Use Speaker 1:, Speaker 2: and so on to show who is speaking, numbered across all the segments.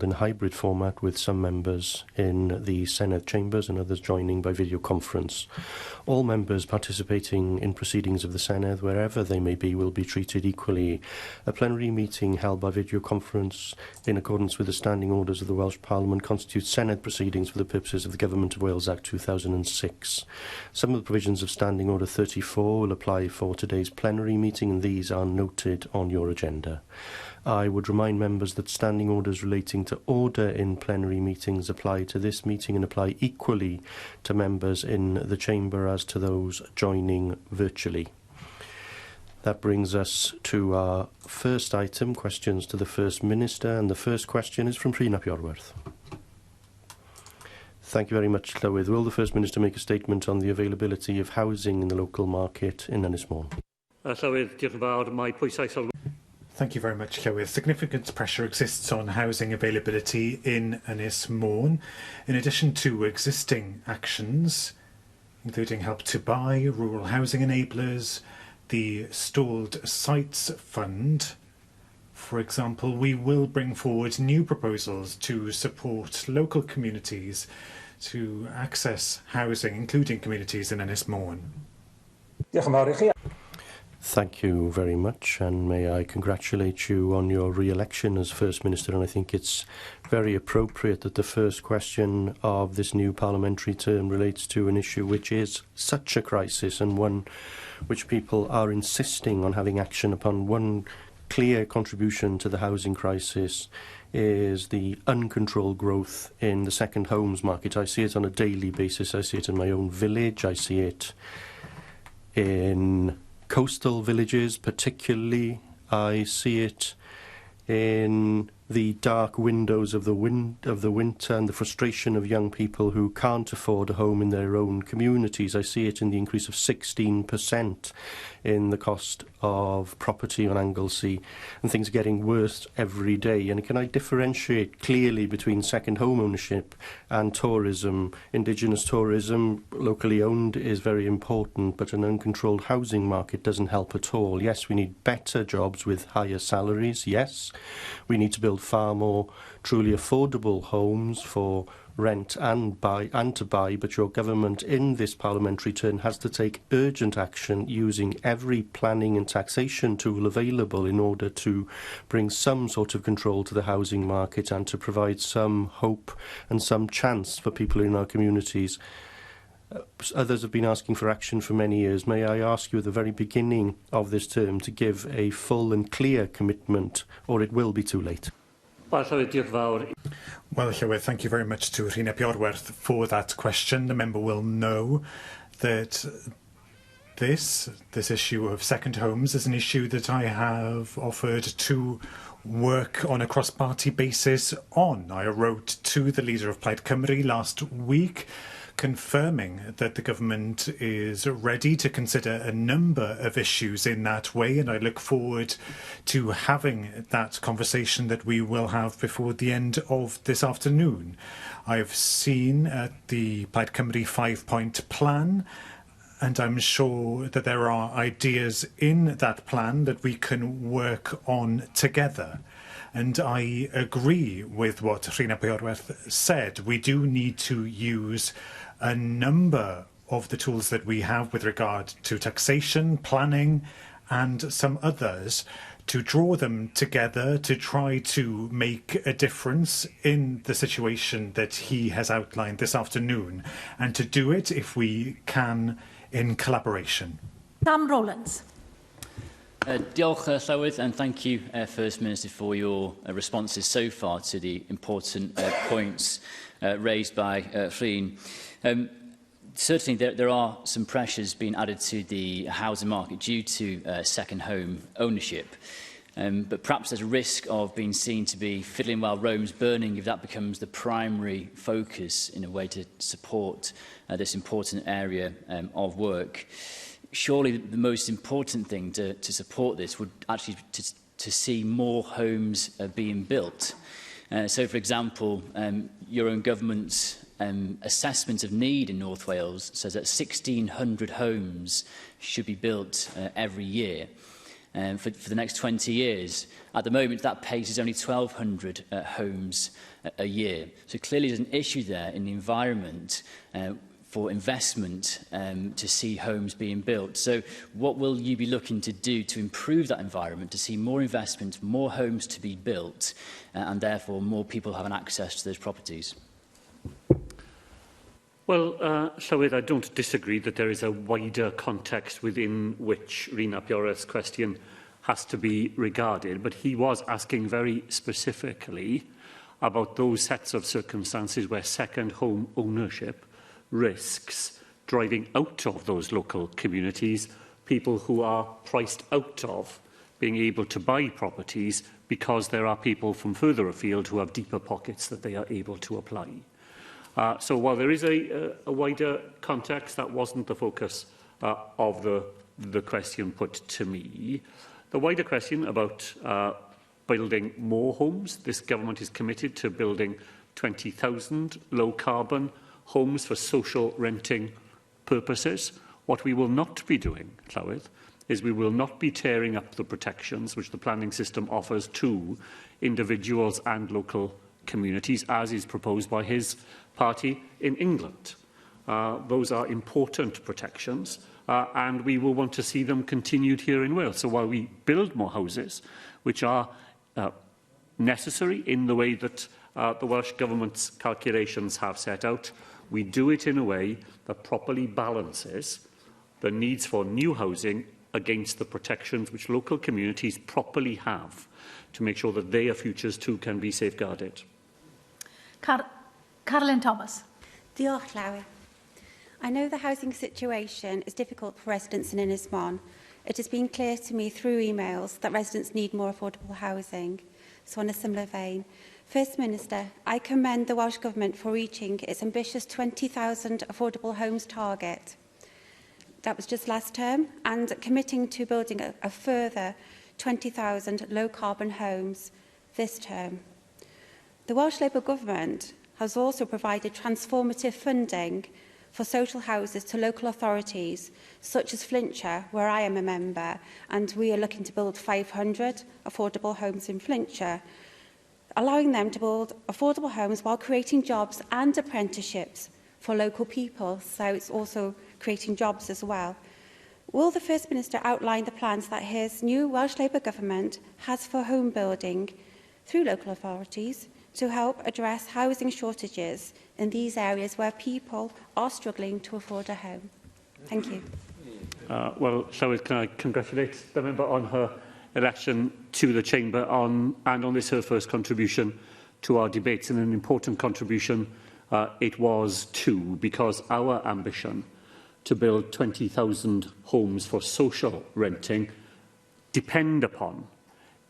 Speaker 1: in hybrid format, with some members in the Senedd chambers and others joining by video conference. All members participating in proceedings of the Senedd, wherever they may be, will be treated equally. A plenary meeting held by video conference in accordance with the standing orders of the Welsh Parliament constitutes Senedd proceedings for the purposes of the Government of Wales Act 2006. Some of the provisions of Standing Order 34 will apply for today's plenary meeting, and these are noted on your agenda. I would remind members that standing orders relating to order in plenary meetings apply to this meeting and apply equally to members in the chamber as to those joining virtually. That brings us to our first item, questions to the First Minister, and the first question is from Rhina Piorwerth. Thank you very much, Llywydd. Will the First Minister make a statement on the availability of housing in the local market in Ynys Môn?
Speaker 2: Llywydd, diolch yn fawr. Mae pwysau sylw.
Speaker 3: Thank you very much, Llywydd. Significant pressure exists on housing availability in Ynys Môn. In addition to existing actions, including Help to Buy, rural housing enablers, the Stalled Sites Fund, for example, we will bring forward new proposals to support local communities to access housing, including communities in Ynys Môn.
Speaker 1: Thank you very much, and may I congratulate you on your re-election as First Minister. And I think it's very appropriate that the first question of this new parliamentary term relates to an issue which is such a crisis, and one which people are insisting on having action upon. One clear contribution to the housing crisis is the uncontrolled growth in the second homes market. I see it on a daily basis. I see it in my own village. I see it in coastal villages particularly. I see it in the dark windows of the winter and the frustration of young people who can't afford a home in their own communities. I see it in the increase of 16% in the cost of property on Anglesey, and things are getting worse every day. And can I differentiate clearly between second home ownership and tourism? Indigenous tourism, locally owned, is very important, but an uncontrolled housing market doesn't help at all. Yes, we need better jobs with higher salaries. Yes, we need to build far more truly affordable homes for rent and to buy, but your government in this parliamentary term has to take urgent action using every planning and taxation tool available in order to bring some sort of control to the housing market and to provide some hope and some chance for people in our communities. Others have been asking for action for many years. May I ask you at the very beginning of this term to give a full and clear commitment, or it will be too late?
Speaker 3: Well, Llywydd, thank you very much to Rhina Piorwerth for that question. The member will know that this issue of second homes is an issue that I have offered to work on a cross-party basis on. I wrote to the leader of Plaid Cymru last week confirming that the government is ready to consider a number of issues in that way, and I look forward to having that conversation that we will have before the end of this afternoon. I've seen the Plaid Cymru 5-point plan, and I'm sure that there are ideas in that plan that we can work on together. And I agree with what Rhina Piorwerth said. We do need to use a number of the tools that we have with regard to taxation, planning, and some others, to draw them together to try to make a difference in the situation that he has outlined this afternoon, and to do it, if we can, in collaboration.
Speaker 4: Sam Rowlands.
Speaker 5: Diolch, Llywydd, and thank you, First Minister, for your responses so far to the important points raised by Rhyn. Certainly, there are some pressures being added to the housing market due to second home ownership. But perhaps there's a risk of being seen to be fiddling while Rome's burning if that becomes the primary focus in a way to support this important area of work. Surely the most important thing to support this would actually to see more homes being built. So, for example, your own government's assessment of need in North Wales says that 1,600 homes should be built every year. for the next 20 years. At the moment, that pace is only 1,200 homes a year. So clearly there's an issue there in the environment for investment to see homes being built. So what will you be looking to do to improve that environment, to see more investment, more homes to be built, and therefore more people having access to those properties?
Speaker 2: Well, Llywydd, I don't disagree that there is a wider context within which Rhina Pioreth's question has to be regarded, but he was asking very specifically about those sets of circumstances where second home ownership risks driving out of those local communities people who are priced out of being able to buy properties because there are people from further afield who have deeper pockets that they are able to apply. So while there is a wider context, that wasn't the focus of the question put to me. The wider question about building more homes, this government is committed to building 20,000 low-carbon homes for social renting purposes. What we will not be doing, Llywydd, is we will not be tearing up the protections which the planning system offers to individuals and local communities, as is proposed by his party in England. Those are important protections, and we will want to see them continued here in Wales. So while we build more houses, which are necessary in the way that the Welsh Government's calculations have set out, we do it in a way that properly balances the needs for new housing against the protections which local communities properly have to make sure that their futures too can be safeguarded.
Speaker 4: Carolyn Thomas.
Speaker 6: Diolch, Llywydd. I know the housing situation is difficult for residents in Ynys Môn. It has been clear to me through emails that residents need more affordable housing. So on a similar vein, First Minister, I commend the Welsh Government for reaching its ambitious 20,000 affordable homes target. That was just last term, and committing to building a further 20,000 low-carbon homes this term. The Welsh Labour Government has also provided transformative funding for social houses to local authorities, such as Flintshire, where I am a member, and we are looking to build 500 affordable homes in Flintshire, allowing them to build affordable homes while creating jobs and apprenticeships for local people, so it's also creating jobs as well. Will the First Minister outline the plans that his new Welsh Labour Government has for home building through local authorities to help address housing shortages in these areas where people are struggling to afford a home? Thank you.
Speaker 2: Well, Llywydd, can I congratulate the member on her election to the Chamber and on this her first contribution to our debates, and an important contribution it was too, because our ambition to build 20,000 homes for social renting depend upon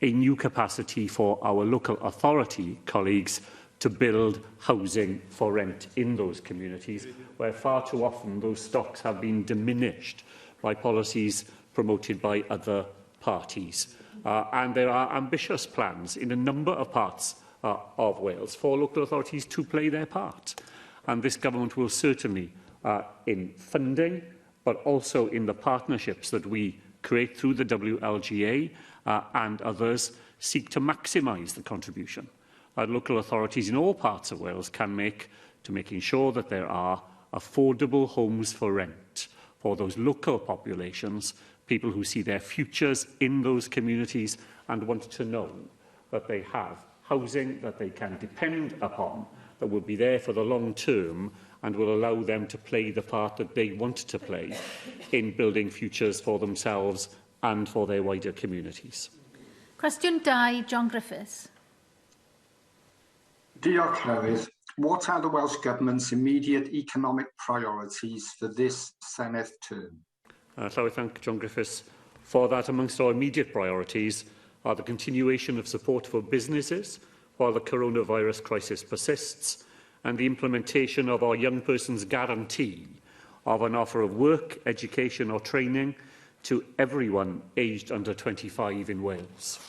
Speaker 2: a new capacity for our local authority colleagues to build housing for rent in those communities, where far too often those stocks have been diminished by policies promoted by other parties. And there are ambitious plans in a number of parts of Wales for local authorities to play their part. And this government will certainly, in funding, but also in the partnerships that we create through the WLGA and others, seek to maximise the contribution that local authorities in all parts of Wales can make to making sure that there are affordable homes for rent for those local populations, people who see their futures in those communities and want to know that they have housing that they can depend upon, that will be there for the long term and will allow them to play the part that they want to play in building futures for themselves and for their wider communities.
Speaker 4: Cwestiwn 2, John Griffiths.
Speaker 7: Diolch, Llywydd. What are the Welsh Government's immediate economic priorities for this Senedd term?
Speaker 2: So I thank John Griffiths for that. Amongst our immediate priorities are the continuation of support for businesses while the coronavirus crisis persists, and the implementation of our young persons guarantee of an offer of work, education or training to everyone aged under 25 in Wales.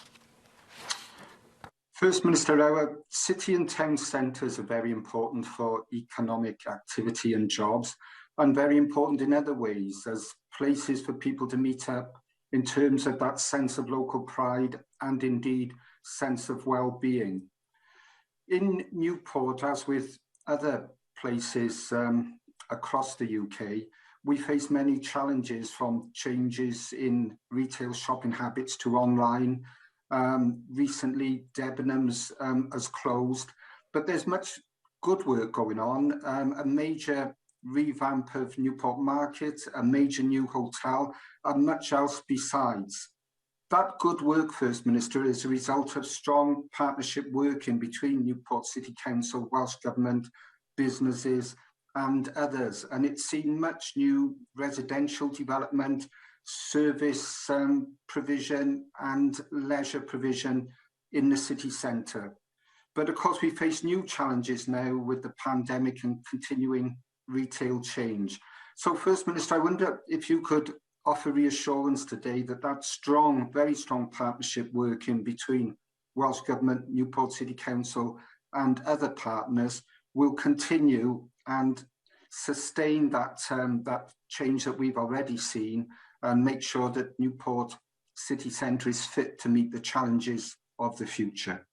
Speaker 7: First Minister, our city and town centres are very important for economic activity and jobs, and very important in other ways as places for people to meet up, in terms of that sense of local pride and indeed sense of well-being. In Newport, as with other places across the UK, we face many challenges, from changes in retail shopping habits to online. Recently, Debenhams has closed, but there's much good work going on. A major revamp of Newport Market, a major new hotel, and much else besides. That good work, First Minister, is a result of strong partnership working between Newport City Council, Welsh Government, businesses and others. And it's seen much new residential development, service provision and leisure provision in the city centre. But of course, we face new challenges now with the pandemic and continuing retail change. So First Minister, I wonder if you could offer reassurance today that that strong, very strong partnership working between Welsh Government, Newport City Council and other partners will continue and sustain that, that change that we've already seen, and make sure that Newport City Centre is fit to meet the challenges of the future.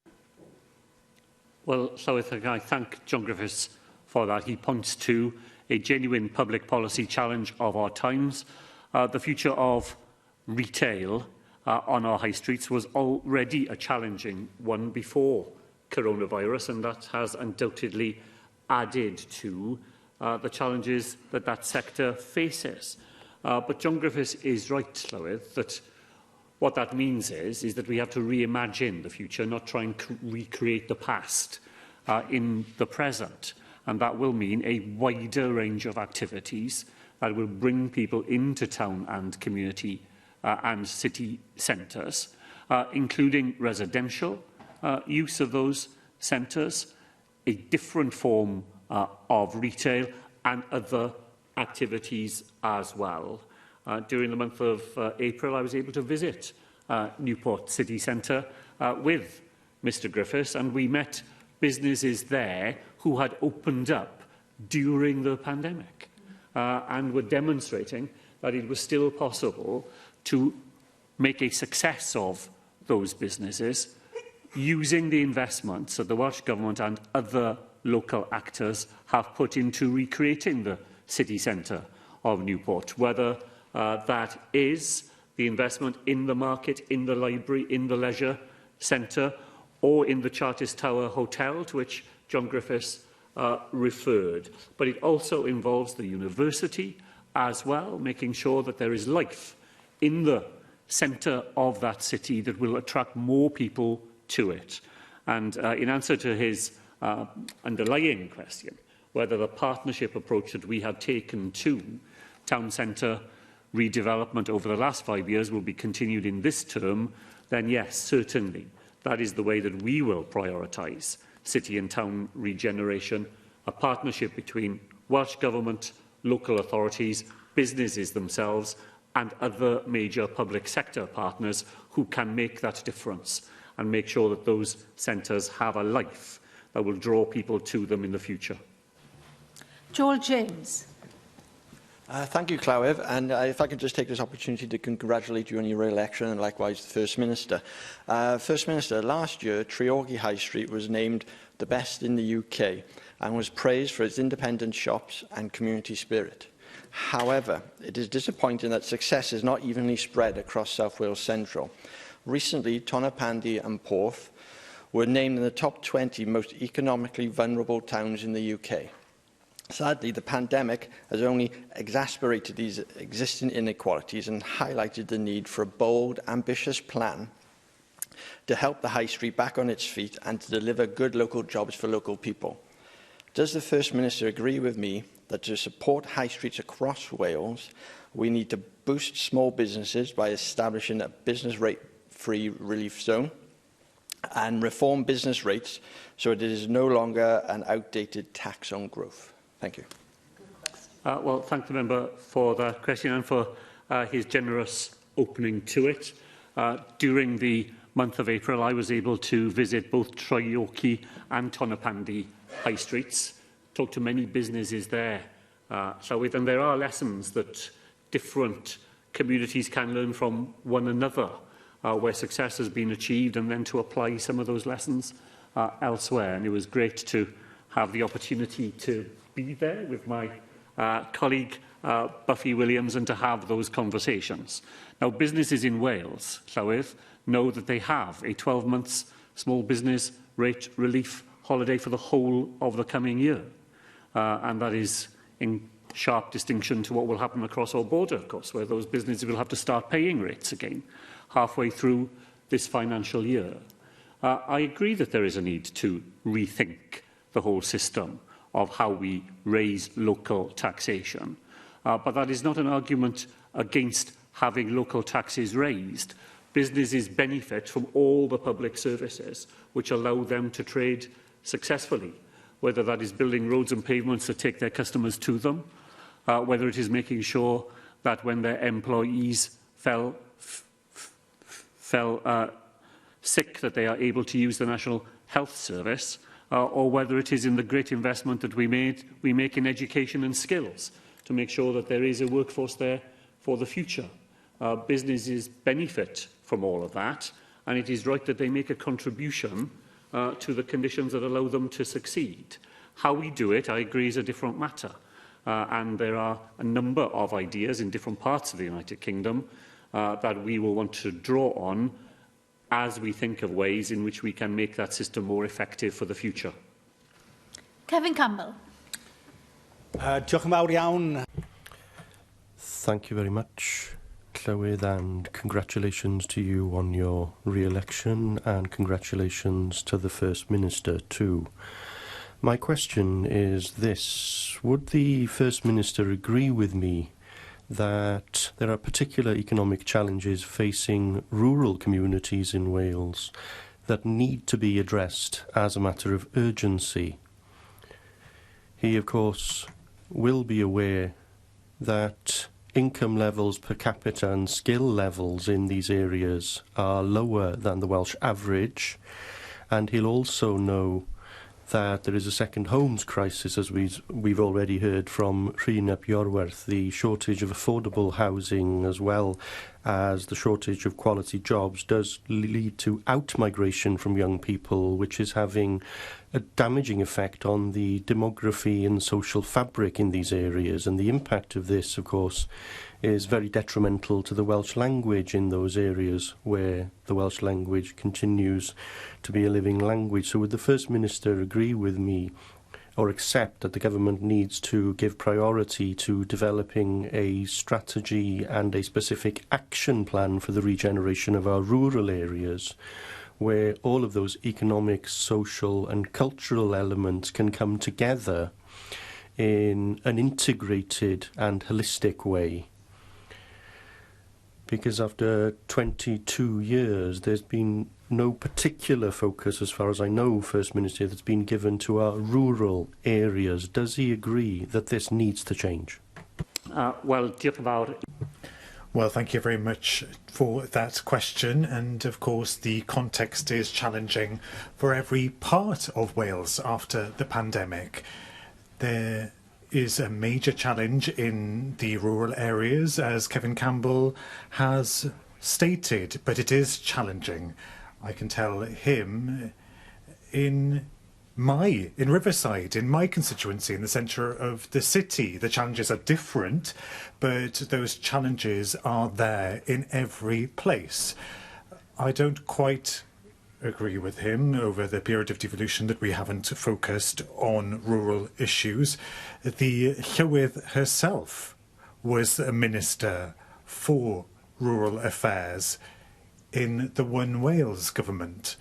Speaker 2: Well, Llywydd, I thank John Griffiths for that. He points to a genuine public policy challenge of our times. The future of retail on our high streets was already a challenging one before coronavirus, and that has undoubtedly added to the challenges that that sector faces. But John Griffiths is right, Llywydd, that what that means is that we have to reimagine the future, not try and recreate the past in the present. And that will mean a wider range of activities that will bring people into town and community and city centres, including residential use of those centres, a different form of retail and other activities as well. During the month of April, I was able to visit Newport City Centre with Mr Griffiths, and we met businesses there who had opened up during the pandemic and were demonstrating that it was still possible to make a success of those businesses using the investments that the Welsh Government and other local actors have put into recreating the city centre of Newport, whether that is the investment in the market, in the library, in the leisure centre, or in the Chartist Tower Hotel, to which John Griffiths referred. But it also involves the university as well, making sure that there is life in the centre of that city that will attract more people to it. And in answer to his underlying question, whether the partnership approach that we have taken to town centre redevelopment over the last 5 years will be continued in this term, then yes, certainly, that is the way that we will prioritise city and town regeneration, a partnership between Welsh Government, local authorities, businesses themselves and other major public sector partners who can make that difference and make sure that those centres have a life that will draw people to them in the future.
Speaker 4: Joel James.
Speaker 8: Thank you, Llywydd, and if I can just take this opportunity to congratulate you on your re-election and likewise the First Minister. First Minister, last year Treorchy High Street was named the best in the UK and was praised for its independent shops and community spirit. However, it is disappointing that success is not evenly spread across South Wales Central. Recently, Tonypandy and Porth were named in the top 20 most economically vulnerable towns in the UK. Sadly, the pandemic has only exacerbated these existing inequalities and highlighted the need for a bold, ambitious plan to help the High Street back on its feet and to deliver good local jobs for local people. Does the First Minister agree with me that to support high streets across Wales, we need to boost small businesses by establishing a business rate-free relief zone and reform business rates so it is no longer an outdated tax on growth? Thank you.
Speaker 2: Well, thank the member for that question and for his generous opening to it. During the month of April, I was able to visit both Treorchy and Tonypandy high streets, talk to many businesses there, and there are lessons that different communities can learn from one another where success has been achieved, and then to apply some of those lessons elsewhere. And it was great to have the opportunity to be there with my colleague Buffy Williams and to have those conversations. Now, businesses in Wales, Llywydd, know that they have a 12-month small business rate relief holiday for the whole of the coming year. And that is in sharp distinction to what will happen across our border, of course, where those businesses will have to start paying rates again halfway through this financial year. I agree that there is a need to rethink the whole system of how we raise local taxation. But that is not an argument against having local taxes raised. Businesses benefit from all the public services which allow them to trade successfully, whether that is building roads and pavements that take their customers to them, whether it is making sure that when their employees fell sick, that they are able to use the National Health Service, or whether it is in the great investment that we make in education and skills to make sure that there is a workforce there for the future. Businesses benefit from all of that, and it is right that they make a contribution to the conditions that allow them to succeed. How we do it, I agree, is a different matter. And there are a number of ideas in different parts of the United Kingdom that we will want to draw on as we think of ways in which we can make that system more effective for the future.
Speaker 4: Kevin Campbell.
Speaker 9: Diolch yn fawr iawn.
Speaker 1: Thank you very much, Llywydd, and congratulations to you on your re-election, and congratulations to the First Minister too. My question is this: would the First Minister agree with me that there are particular economic challenges facing rural communities in Wales that need to be addressed as a matter of urgency? He, of course, will be aware that income levels per capita and skill levels in these areas are lower than the Welsh average, and he'll also know that there is a second homes crisis, as we've already heard from Rhyn ap Iorwerth, the shortage of affordable housing as well as the shortage of quality jobs does lead to out-migration from young people, which is having a damaging effect on the demography and social fabric in these areas. And the impact of this, of course, is very detrimental to the Welsh language in those areas where the Welsh language continues to be a living language. So would the First Minister agree with me or accept that the government needs to give priority to developing a strategy and a specific action plan for the regeneration of our rural areas, where all of those economic, social and cultural elements can come together in an integrated and holistic way? Because after 22 years, there's been no particular focus, as far as I know, First Minister, that's been given to our rural areas. Does he agree that this needs to change?
Speaker 2: Well, diolch yn fawr.
Speaker 3: Well, thank you very much for that question. And of course, the context is challenging for every part of Wales after the pandemic. There is a major challenge in the rural areas, as Kevin Campbell has stated, but it is challenging. I can tell him in Riverside, in my constituency, in the centre of the city, the challenges are different, but those challenges are there in every place. I don't quite agree with him over the period of devolution that we haven't focused on rural issues. The Llywydd herself was a minister for rural affairs in the One Wales government.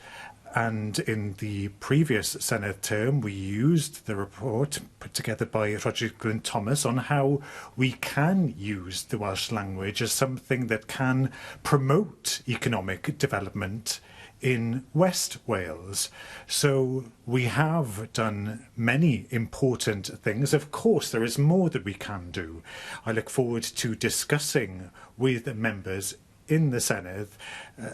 Speaker 3: And in the previous Senedd term, we used the report put together by Roger Glyn Thomas on how we can use the Welsh language as something that can promote economic development in West Wales. So we have done many important things. Of course, there is more that we can do. I look forward to discussing with members in the Senedd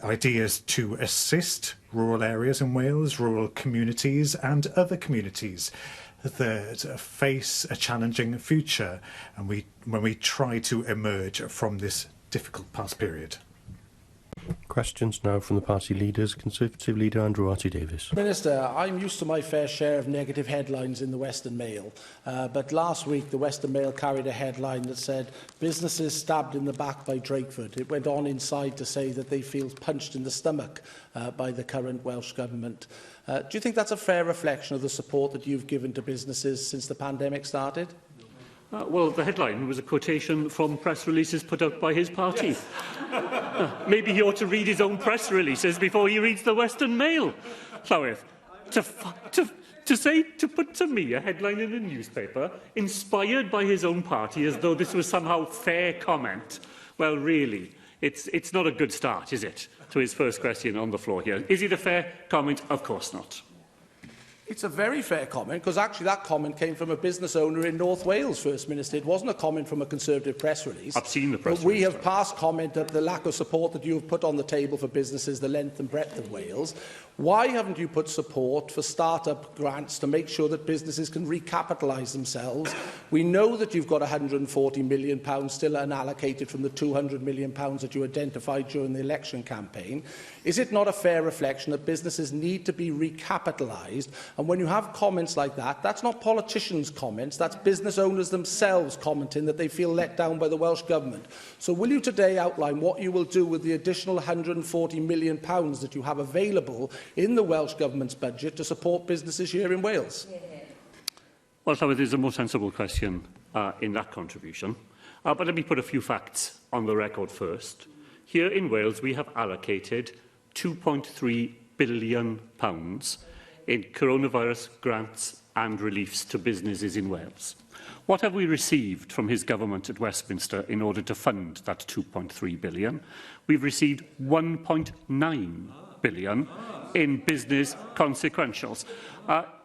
Speaker 3: ideas to assist rural areas in Wales, rural communities and other communities that face a challenging future, and when we try to emerge from this difficult past period.
Speaker 1: Questions now from the party leaders. Conservative leader Andrew Davies.
Speaker 10: Minister, I'm used to my fair share of negative headlines in the Western Mail, but last week the Western Mail carried a headline that said, "Businesses stabbed in the back by Drakeford." It went on inside to say that they feel punched in the stomach by the current Welsh Government. Do you think that's a fair reflection of the support that you've given to businesses since the pandemic started?
Speaker 2: Well, the headline was a quotation from press releases put out by his party. Yes. Maybe he ought to read his own press releases before he reads the Western Mail. Llywydd, to put to me a headline in a newspaper inspired by his own party as though this was somehow fair comment, well, really, it's not a good start, is it, to his first question on the floor here. Is it a fair comment? Of course not.
Speaker 10: It's a very fair comment, because actually that comment came from a business owner in North Wales, First Minister. It wasn't a comment from a Conservative press release.
Speaker 2: I've seen the press release.
Speaker 10: But we have passed comment at the lack of support that you have put on the table for businesses the length and breadth of Wales. Why haven't you put support for start-up grants to make sure that businesses can recapitalise themselves? We know that you've got £140 million still unallocated from the £200 million that you identified during the election campaign. Is it not a fair reflection that businesses need to be recapitalised? And when you have comments like that, that's not politicians' comments, that's business owners themselves commenting that they feel let down by the Welsh Government. So will you today outline what you will do with the additional £140 million that you have available in the Welsh Government's budget to support businesses here in Wales?
Speaker 2: Well, there's a more sensible question in that contribution. But let me put a few facts on the record first. Here in Wales, we have allocated £2.3 billion in coronavirus grants and reliefs to businesses in Wales. What have we received from his government at Westminster in order to fund that £2.3 billion? We've received £1.9 billion in business consequentials.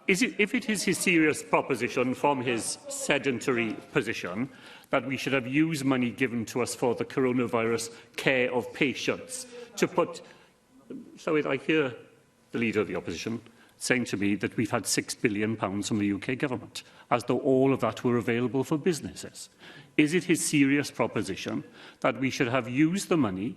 Speaker 2: If it is his serious proposition from his sedentary position that we should have used money given to us for the coronavirus care of patients to put... So I hear the Leader of the Opposition saying to me that we've had £6 billion from the UK Government, as though all of that were available for businesses. Is it his serious proposition that we should have used the money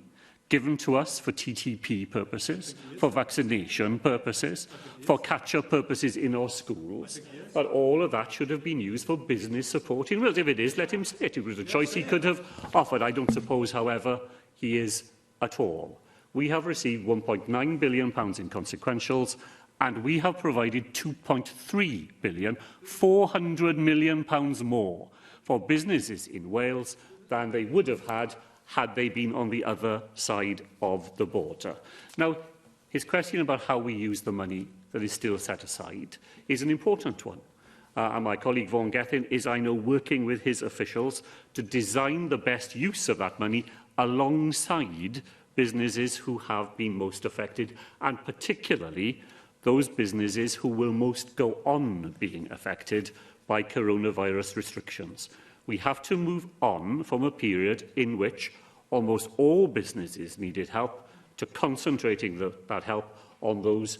Speaker 2: given to us for TTP purposes, for vaccination purposes, for catch-up purposes in our schools, that all of that should have been used for business support in Wales? If it is, let him say it. It was a choice he could have offered. I don't suppose, however, he is at all. We have received £1.9 billion in consequentials, and we have provided £2.3 billion, £400 million more for businesses in Wales than they would have had they been on the other side of the border. Now, his question about how we use the money that is still set aside is an important one. And my colleague Vaughan Gethin is, I know, working with his officials to design the best use of that money alongside businesses who have been most affected, and particularly those businesses who will most go on being affected by coronavirus restrictions. We have to move on from a period in which almost all businesses needed help to concentrating that help on those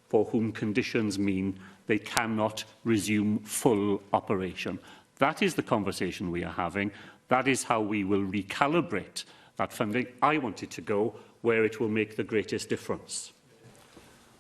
Speaker 2: for whom conditions mean they cannot resume full operation. That is the conversation we are having. That is how we will recalibrate that funding. I want it to go where it will make the greatest difference.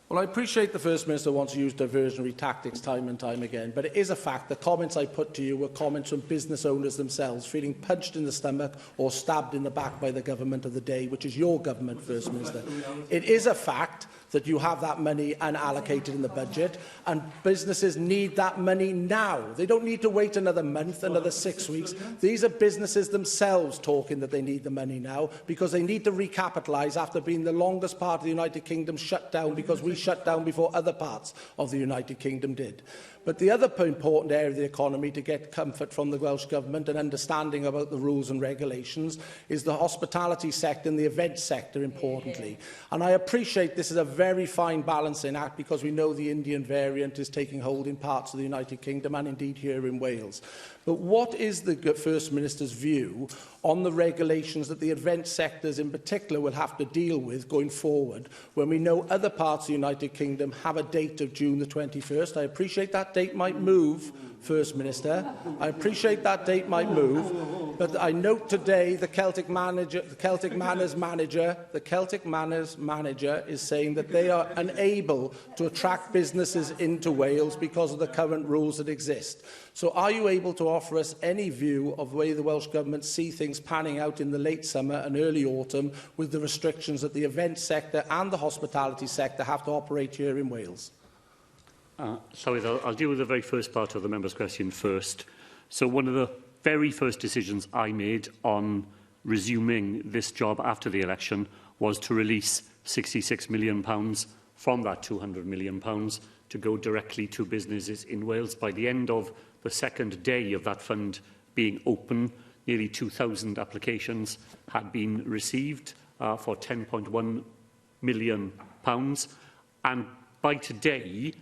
Speaker 10: Well, I appreciate the First Minister wants to use diversionary tactics time and time again, but it is a fact the comments I put to you were comments from business owners themselves, feeling punched in the stomach or stabbed in the back by the government of the day, which is your government, First Minister. It is a fact that you have that money unallocated in the budget, and businesses need that money now. They don't need to wait another month, another 6 weeks. These are businesses themselves talking that they need the money now, because they need to recapitalise after being the longest part of the United Kingdom shut down, because we shut down before other parts of the United Kingdom did. But the other important area of the economy to get comfort from the Welsh Government and understanding about the rules and regulations is the hospitality sector and the events sector, importantly. And I appreciate this is a very fine balancing act because we know the Indian variant is taking hold in parts of the United Kingdom and indeed here in Wales. But what is the First Minister's view on the regulations that the event sectors in particular will have to deal with going forward when we know other parts of the United Kingdom have a date of June the 21st? I appreciate that date might move, First Minister. I appreciate that date might move, but I note today the Celtic Manors manager is saying that they are unable to attract businesses into Wales because of the current rules that exist. So are you able to offer us any view of the way the Welsh Government see things panning out in the late summer and early autumn with the restrictions that the event sector and the hospitality sector have to operate here in Wales?
Speaker 2: I'll deal with the very first part of the member's question first. So one of the very first decisions I made on resuming this job after the election was to release £66 million from that £200 million to go directly to businesses in Wales. By the end of the second day of that fund being open, nearly 2,000 applications had been received for £10.1 million. And by today,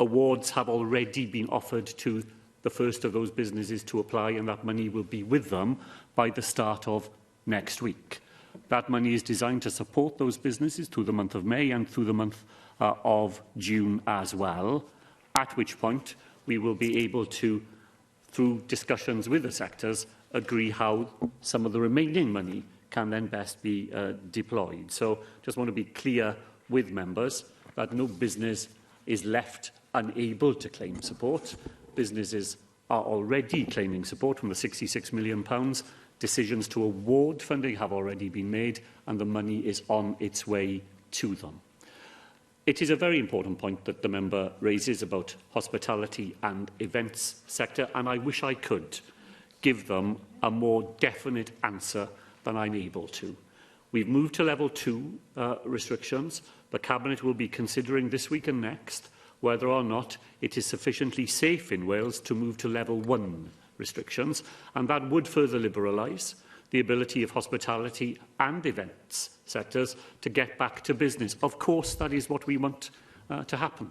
Speaker 2: awards have already been offered to the first of those businesses to apply, and that money will be with them by the start of next week. That money is designed to support those businesses through the month of May and through the month of June as well, at which point we will be able to, through discussions with the sectors, agree how some of the remaining money can then best be deployed. So just want to be clear with members that no business is left unable to claim support. Businesses are already claiming support from the £66 million. Decisions to award funding have already been made, and the money is on its way to them. It is a very important point that the member raises about hospitality and events sector, and I wish I could give them a more definite answer than I'm able to. We've moved to level 2 restrictions. The Cabinet will be considering this week and next whether or not it is sufficiently safe in Wales to move to level 1 restrictions, and that would further liberalise the ability of hospitality and events sectors to get back to business. Of course, that is what we want to happen.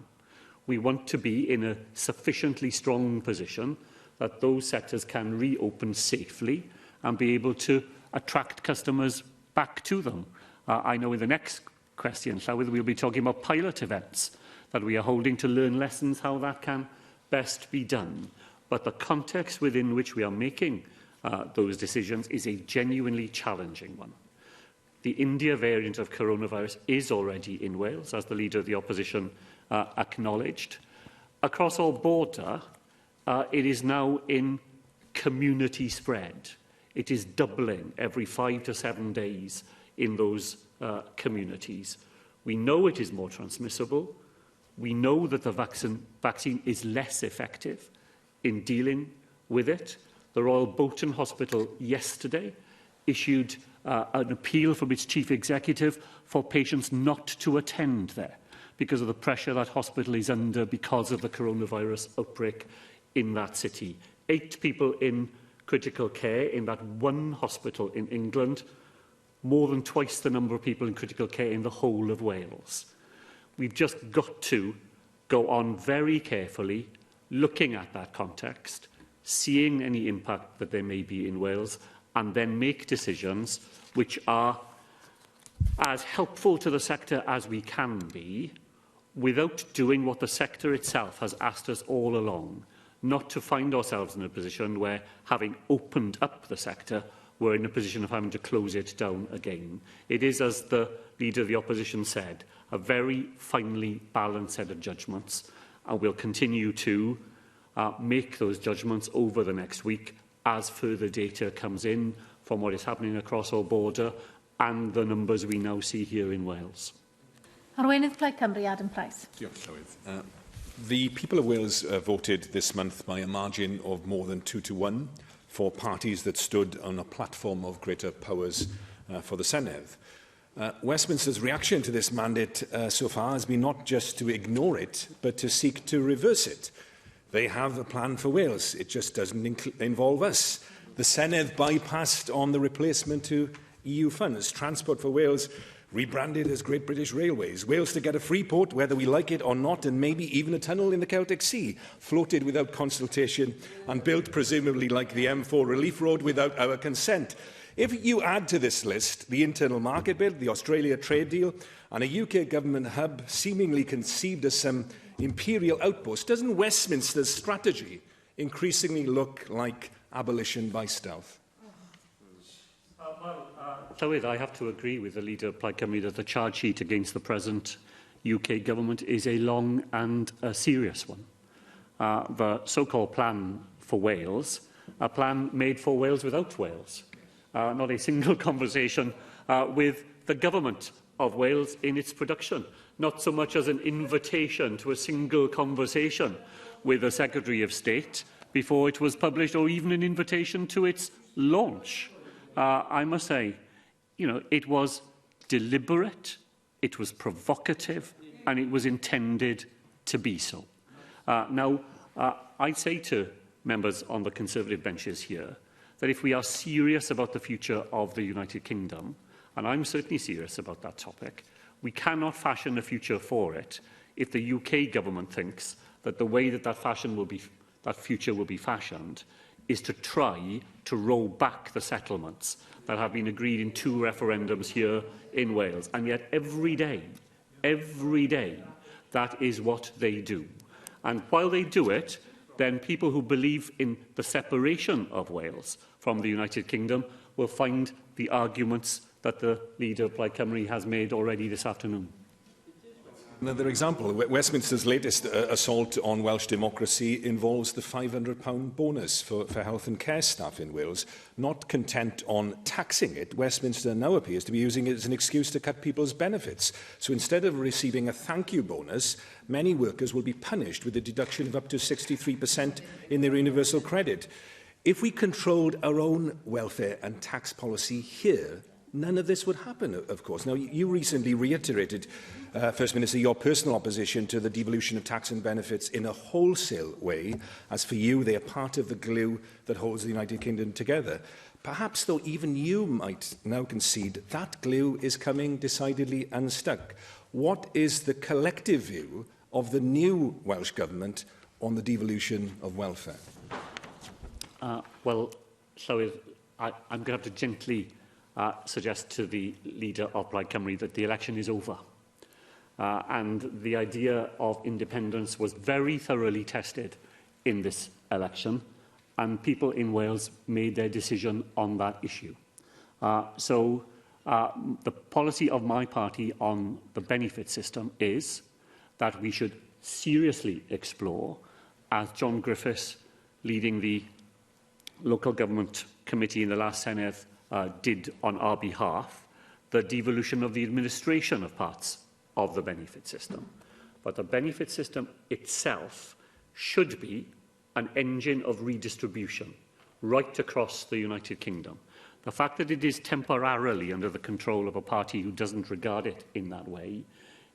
Speaker 2: We want to be in a sufficiently strong position that those sectors can reopen safely and be able to attract customers back to them. I know in the next question, Llywydd, we'll be talking about pilot events that we are holding to learn lessons how that can best be done. But the context within which we are making those decisions is a genuinely challenging one. The India variant of coronavirus is already in Wales, as the Leader of the Opposition acknowledged. Across our border, it is now in community spread. It is doubling every 5 to 7 days in those communities. We know it is more transmissible. We know that the vaccine is less effective in dealing with it. The Royal Bolton Hospital yesterday issued an appeal from its chief executive for patients not to attend there because of the pressure that hospital is under because of the coronavirus outbreak in that city. 8 people in critical care in that one hospital in England, more than twice the number of people in critical care in the whole of Wales. We've just got to go on very carefully, looking at that context, seeing any impact that there may be in Wales, and then make decisions which are as helpful to the sector as we can be, without doing what the sector itself has asked us all along, not to find ourselves in a position where, having opened up the sector, we're in a position of having to close it down again. It is, as the Leader of the Opposition said, a very finely balanced set of judgments, and we'll continue to make those judgments over the next week as further data comes in from what is happening across our border and the numbers we now see here in Wales.
Speaker 4: Arweinydd Plaid Cymru, Adam Price.
Speaker 11: Diolch, Llywydd. The people of Wales voted this month by a margin of more than 2 to 1 for parties that stood on a platform of greater powers for the Senedd. Westminster's reaction to this mandate so far has been not just to ignore it, but to seek to reverse it. They have a plan for Wales. It just doesn't involve us. The Senedd bypassed on the replacement to EU funds. Transport for Wales rebranded as Great British Railways. Wales to get a free port, whether we like it or not, and maybe even a tunnel in the Celtic Sea, floated without consultation and built presumably like the M4 relief road without our consent. If you add to this list the internal market bill, the Australia trade deal, and a UK government hub seemingly conceived as some imperial outpost, doesn't Westminster's strategy increasingly look like abolition by stealth?
Speaker 2: Llywydd, I have to agree with the Leader of Plaid Cymru that the charge sheet against the present UK government is a long and a serious one. The so-called plan for Wales, a plan made for Wales without Wales. Not a single conversation with the government of Wales in its production, not so much as an invitation to a single conversation with the Secretary of State before it was published, or even an invitation to its launch. I must say, it was deliberate, it was provocative, and it was intended to be so. Now, I'd say to members on the Conservative benches here that if we are serious about the future of the United Kingdom, and I'm certainly serious about that topic, we cannot fashion a future for it if the UK government thinks that the way that that future will be fashioned is to try to roll back the settlements that have been agreed in 2 referendums here in Wales. And yet every day, that is what they do. And while they do it, then people who believe in the separation of Wales from the United Kingdom will find the arguments that the Leader of Plaid Cymru has made already this afternoon.
Speaker 11: Another example, Westminster's latest assault on Welsh democracy involves the £500 bonus for health and care staff in Wales. Not content on taxing it, Westminster now appears to be using it as an excuse to cut people's benefits. So instead of receiving a thank you bonus, many workers will be punished with a deduction of up to 63% in their universal credit. If we controlled our own welfare and tax policy here, none of this would happen, of course. Now, you recently reiterated, First Minister, your personal opposition to the devolution of tax and benefits in a wholesale way, as for you, they are part of the glue that holds the United Kingdom together. Perhaps, though, even you might now concede that glue is coming decidedly unstuck. What is the collective view of the new Welsh Government on the devolution of welfare?
Speaker 2: Well, Llywydd, I'm going to have to gently suggest to the Leader of Plaid Cymru that the election is over. And the idea of independence was very thoroughly tested in this election, and people in Wales made their decision on that issue. So the policy of my party on the benefit system is that we should seriously explore, as John Griffiths, leading the local government committee in the last Senedd, did on our behalf, the devolution of the administration of parts of the benefit system. But the benefit system itself should be an engine of redistribution right across the United Kingdom. The fact that it is temporarily under the control of a party who doesn't regard it in that way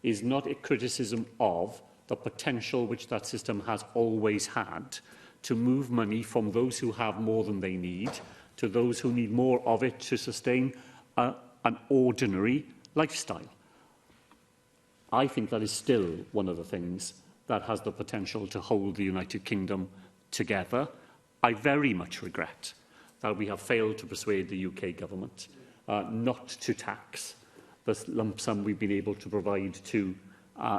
Speaker 2: is not a criticism of the potential which that system has always had to move money from those who have more than they need to those who need more of it to sustain an ordinary lifestyle. I think that is still one of the things that has the potential to hold the United Kingdom together. I very much regret that we have failed to persuade the UK government not to tax the lump sum we've been able to provide to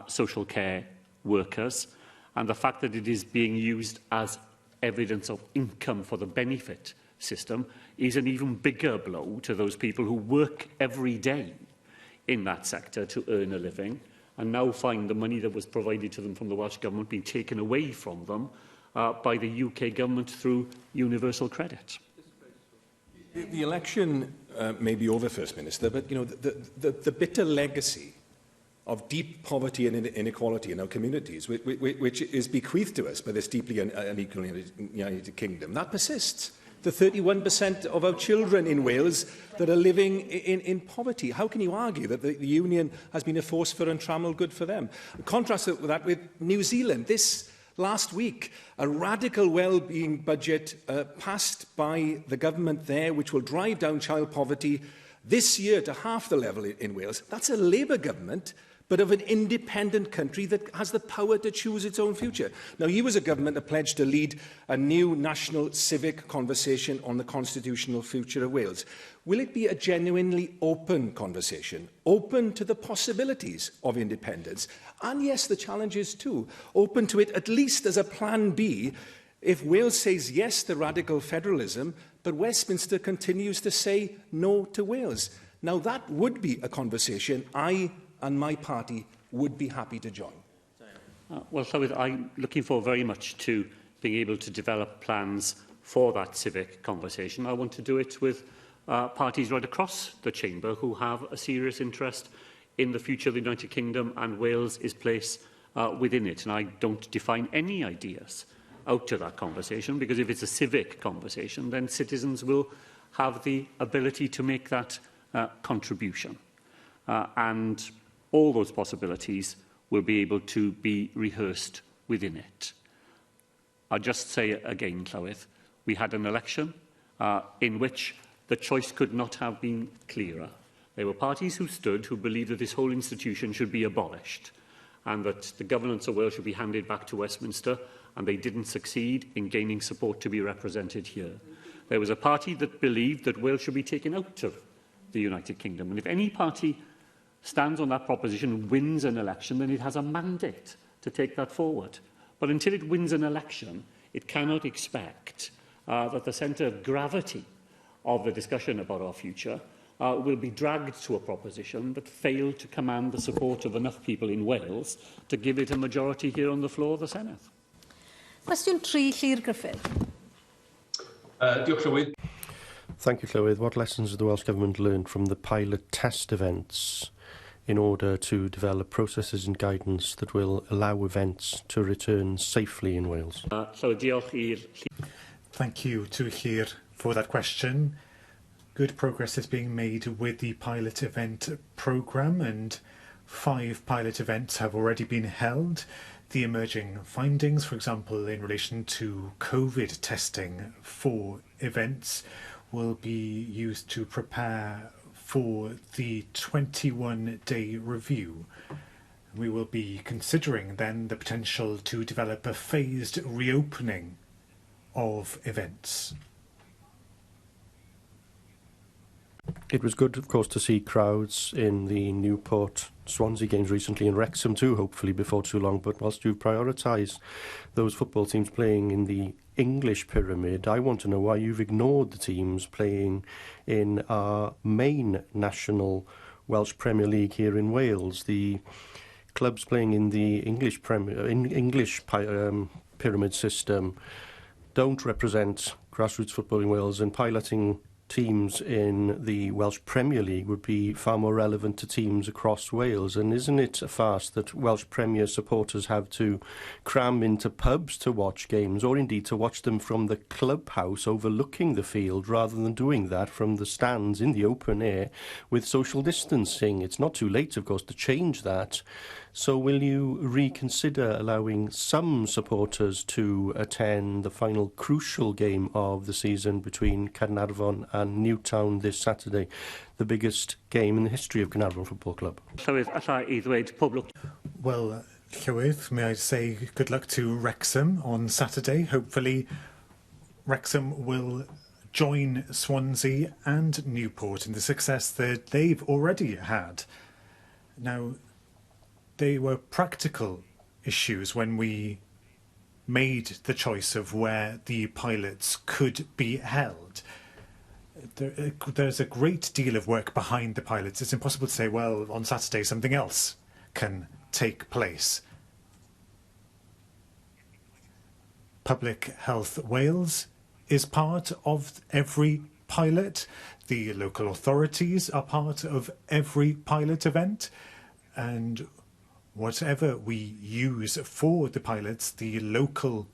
Speaker 2: social care workers, and the fact that it is being used as evidence of income for the benefit system is an even bigger blow to those people who work every day in that sector to earn a living and now find the money that was provided to them from the Welsh Government being taken away from them by the UK Government through universal credit.
Speaker 11: The election may be over, First Minister, but the bitter legacy of deep poverty and inequality in our communities, which is bequeathed to us by this deeply unequal United Kingdom, that persists. The 31% of our children in Wales that are living in poverty. How can you argue that the Union has been a force for untrammeled good for them? Contrast that with New Zealand. This last week, a radical well-being budget passed by the government there, which will drive down child poverty This year, to half the level in Wales, that's a Labour government, but of an independent country that has the power to choose its own future. Now, you as a government are pledged to lead a new national civic conversation on the constitutional future of Wales. Will it be a genuinely open conversation, open to the possibilities of independence? And yes, the challenges too, open to it at least as a plan B if Wales says yes to radical federalism, but Westminster continues to say no to Wales. Now, that would be a conversation I and my party would be happy to join.
Speaker 2: Well, Llywydd, I'm looking forward very much to being able to develop plans for that civic conversation. I want to do it with parties right across the chamber who have a serious interest in the future of the United Kingdom and Wales' place within it. And I don't define any ideas out to that conversation, because if it's a civic conversation, then citizens will have the ability to make that contribution. And all those possibilities will be able to be rehearsed within it. I'll just say again, Llywydd, we had an election in which the choice could not have been clearer. There were parties who believed that this whole institution should be abolished and that the governance of Wales should be handed back to Westminster, and they didn't succeed in gaining support to be represented here. There was a party that believed that Wales should be taken out of the United Kingdom, and if any party stands on that proposition and wins an election, then it has a mandate to take that forward. But until it wins an election, it cannot expect that the centre of gravity of the discussion about our future will be dragged to a proposition that failed to command the support of enough people in Wales to give it a majority here on the floor of the Senedd.
Speaker 4: Question 3, Llyr Griffith.
Speaker 12: Diolch, Llywydd.
Speaker 1: Thank you, Llywydd. What lessons has the Welsh Government learned from the pilot test events in order to develop processes and guidance that will allow events to return safely in Wales?
Speaker 3: Thank you to Llyr for that question. Good progress is being made with the pilot event programme, and 5 pilot events have already been held. The emerging findings, for example, in relation to COVID testing for events, will be used to prepare for the 21-day review. We will be considering then the potential to develop a phased reopening of events.
Speaker 1: It was good, of course, to see crowds in the Newport-Swansea games recently, and Wrexham too, hopefully, before too long. But whilst you prioritise those football teams playing in the English pyramid, I want to know why you've ignored the teams playing in our main national Welsh Premier League here in Wales. The clubs playing in the English pyramid system don't represent grassroots football in Wales, and piloting teams in the Welsh Premier League would be far more relevant to teams across Wales. And isn't it a farce that Welsh Premier supporters have to cram into pubs to watch games, or indeed to watch them from the clubhouse overlooking the field, rather than doing that from the stands in the open air with social distancing? It's not too late, of course, to change that. So will you reconsider allowing some supporters to attend the final crucial game of the season between Caernarfon and Newtown this Saturday, the biggest game in the history of Caernarfon Football Club?
Speaker 3: Well, Llywydd, may I say good luck to Wrexham on Saturday. Hopefully Wrexham will join Swansea and Newport in the success that they've already had. Now, they were practical issues when we made the choice of where the pilots could be held. There's a great deal of work behind the pilots. It's impossible to say, well, on Saturday something else can take place. Public Health Wales is part of every pilot. The local authorities are part of every pilot event. And whatever we use for the pilots, the local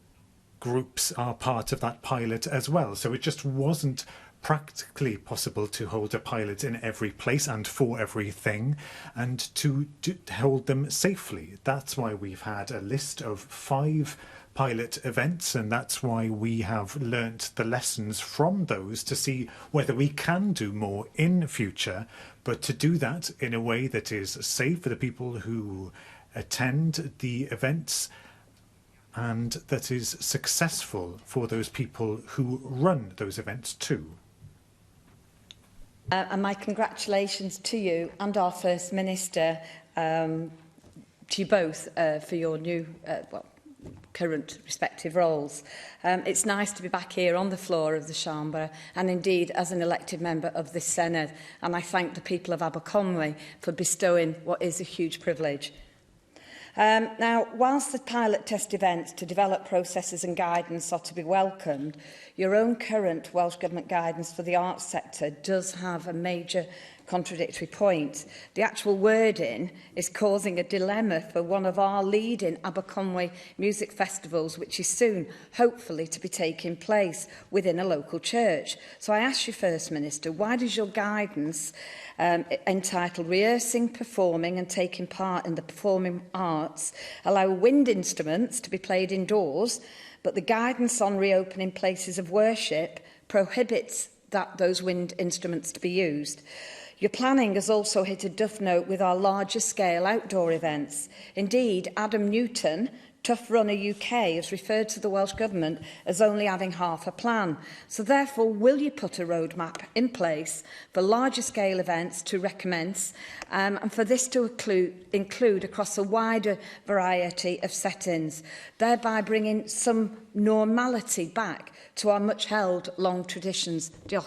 Speaker 3: groups are part of that pilot as well. So it just wasn't practically possible to hold a pilot in every place and for everything, and to hold them safely. That's why we've had a list of 5 pilot events, and that's why we have learnt the lessons from those to see whether we can do more in future, but to do that in a way that is safe for the people who attend the events and that is successful for those people who run those events too.
Speaker 12: And my congratulations to you and our First Minister, to you both for your new, current respective roles. It's nice to be back here on the floor of the Chamber and indeed as an elected member of this Senedd, and I thank the people of Aberconwy for bestowing what is a huge privilege. Now, whilst the pilot test events to develop processes and guidance are to be welcomed, your own current Welsh Government guidance for the arts sector does have a major contradictory point. The actual wording is causing a dilemma for one of our leading Aberconwy music festivals, which is soon, hopefully, to be taking place within a local church. So I ask you, First Minister, why does your guidance entitled Rehearsing, Performing and Taking Part in the Performing Arts allow wind instruments to be played indoors, but the guidance on reopening places of worship prohibits those wind instruments to be used? Your planning has also hit a duff note with our larger scale outdoor events. Indeed, Adam Newton, Tough Runner UK, has referred to the Welsh Government as only having half a plan. So therefore, will you put a roadmap in place for larger scale events to recommence and for this to include across a wider variety of settings, thereby bringing some normality back to our much held long traditions? Diolch.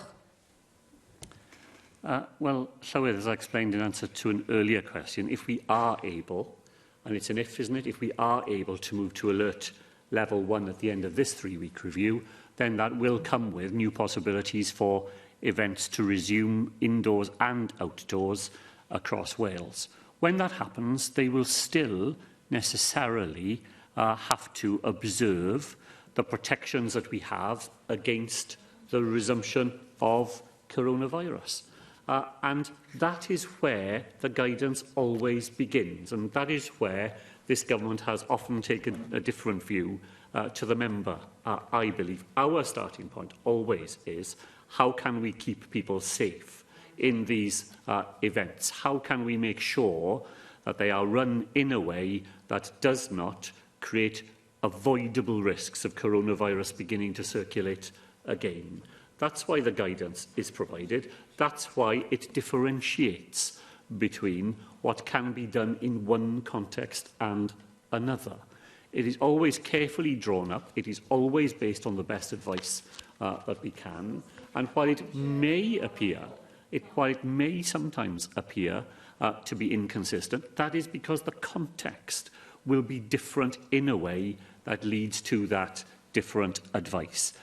Speaker 2: Well, Llywydd, as I explained in answer to an earlier question, if we are able, and it's an if, isn't it, if we are able to move to alert level 1 at the end of this 3-week review, then that will come with new possibilities for events to resume indoors and outdoors across Wales. When that happens, they will still necessarily have to observe the protections that we have against the resumption of coronavirus. And that is where the guidance always begins, and that is where this government has often taken a different view to the member. I believe our starting point always is, how can we keep people safe in these events? How can we make sure that they are run in a way that does not create avoidable risks of coronavirus beginning to circulate again? That's why the guidance is provided. That's why it differentiates between what can be done in one context and another. It is always carefully drawn up. It is always based on the best advice that we can. And while it may sometimes appear to be inconsistent, that is because the context will be different in a way that leads to that different advice.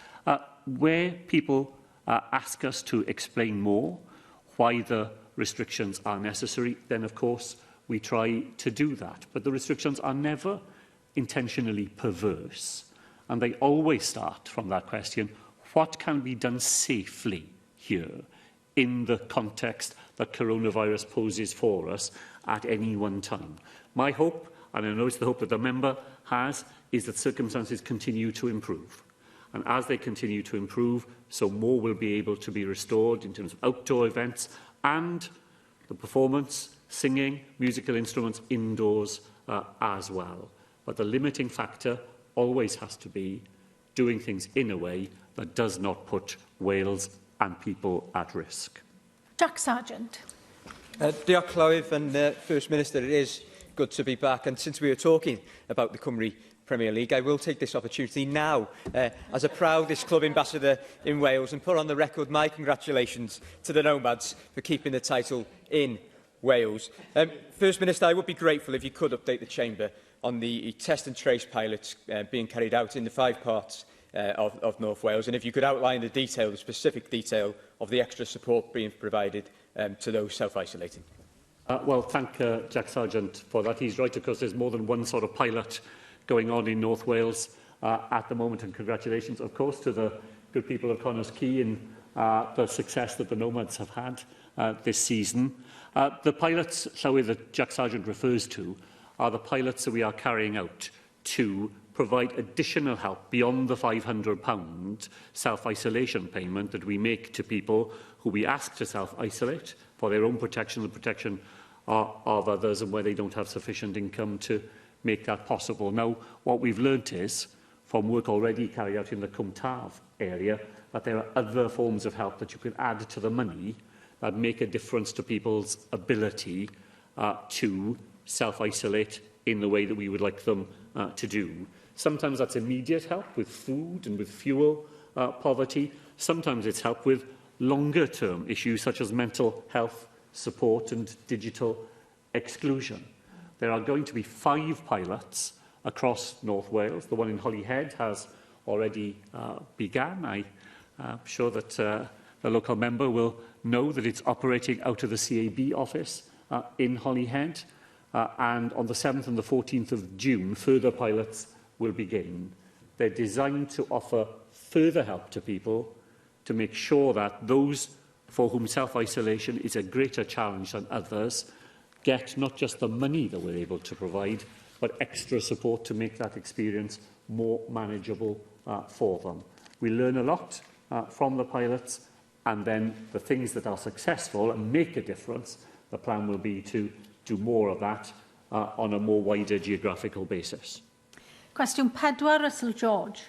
Speaker 2: Where people ask us to explain more why the restrictions are necessary, then of course we try to do that. But the restrictions are never intentionally perverse, and they always start from that question, what can be done safely here in the context that coronavirus poses for us at any one time? My hope, and I know it's the hope that the member has, is that circumstances continue to improve. And as they continue to improve, so more will be able to be restored in terms of outdoor events and the performance, singing, musical instruments indoors as well. But the limiting factor always has to be doing things in a way that does not put Wales and people at risk.
Speaker 4: Jack Sargent.
Speaker 13: Diolch, Llywydd, and First Minister, it is good to be back. And since we were talking about the Cymru Premier League, I will take this opportunity now as a proudest club ambassador in Wales and put on the record my congratulations to the Nomads for keeping the title in Wales. First Minister, I would be grateful if you could update the Chamber on the test and trace pilots being carried out in the 5 parts of North Wales, and if you could outline the specific detail of the extra support being provided to those self-isolating.
Speaker 2: Well, thank Jack Sargent for that. He's right, of course, there's more than one sort of pilot going on in North Wales at the moment, and congratulations, of course, to the good people of Connors Quay in the success that the Nomads have had this season. The pilots, Llywydd, that Jack Sargent refers to are the pilots that we are carrying out to provide additional help beyond the £500 self-isolation payment that we make to people who we ask to self-isolate for their own protection and protection of others, and where they don't have sufficient income to make that possible. Now, what we've learnt is, from work already carried out in the Cwm Taf area, that there are other forms of help that you can add to the money that make a difference to people's ability to self-isolate in the way that we would like them to do. Sometimes that's immediate help with food and with fuel poverty. Sometimes it's help with longer-term issues such as mental health support and digital exclusion. There are going to be 5 pilots across North Wales. The one in Holyhead has already begun. I'm sure that the local member will know that it's operating out of the CAB office in Holyhead. And on the 7th and the 14th of June, further pilots will begin. They're designed to offer further help to people to make sure that those for whom self-isolation is a greater challenge than others get not just the money that we're able to provide, but extra support to make that experience more manageable for them. We learn a lot from the pilots, and then the things that are successful and make a difference, the plan will be to do more of that on a more wider geographical basis.
Speaker 4: Question 4, Russell George.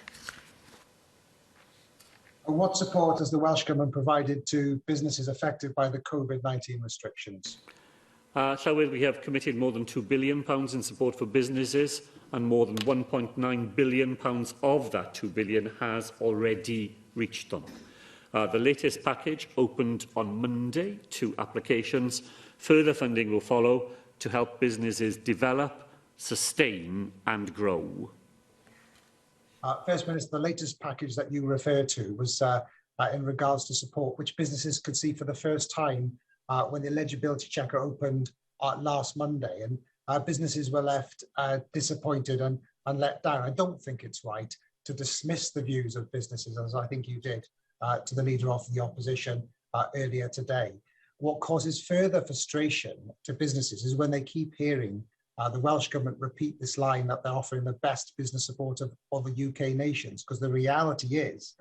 Speaker 14: What support has the Welsh Government provided to businesses affected by the COVID-19 restrictions?
Speaker 2: Llywydd, we have committed more than £2 billion in support for businesses, and more than £1.9 billion of that £2 billion has already reached them. The latest package opened on Monday to applications. Further funding will follow to help businesses develop, sustain and grow.
Speaker 14: First Minister, the latest package that you referred to was in regards to support which businesses could see for the first time when the eligibility checker opened last Monday, and businesses were left disappointed and let down. I don't think it's right to dismiss the views of businesses, as I think you did to the Leader of the Opposition earlier today. What causes further frustration to businesses is when they keep hearing the Welsh Government repeat this line that they're offering the best business support of the UK nations, because the reality is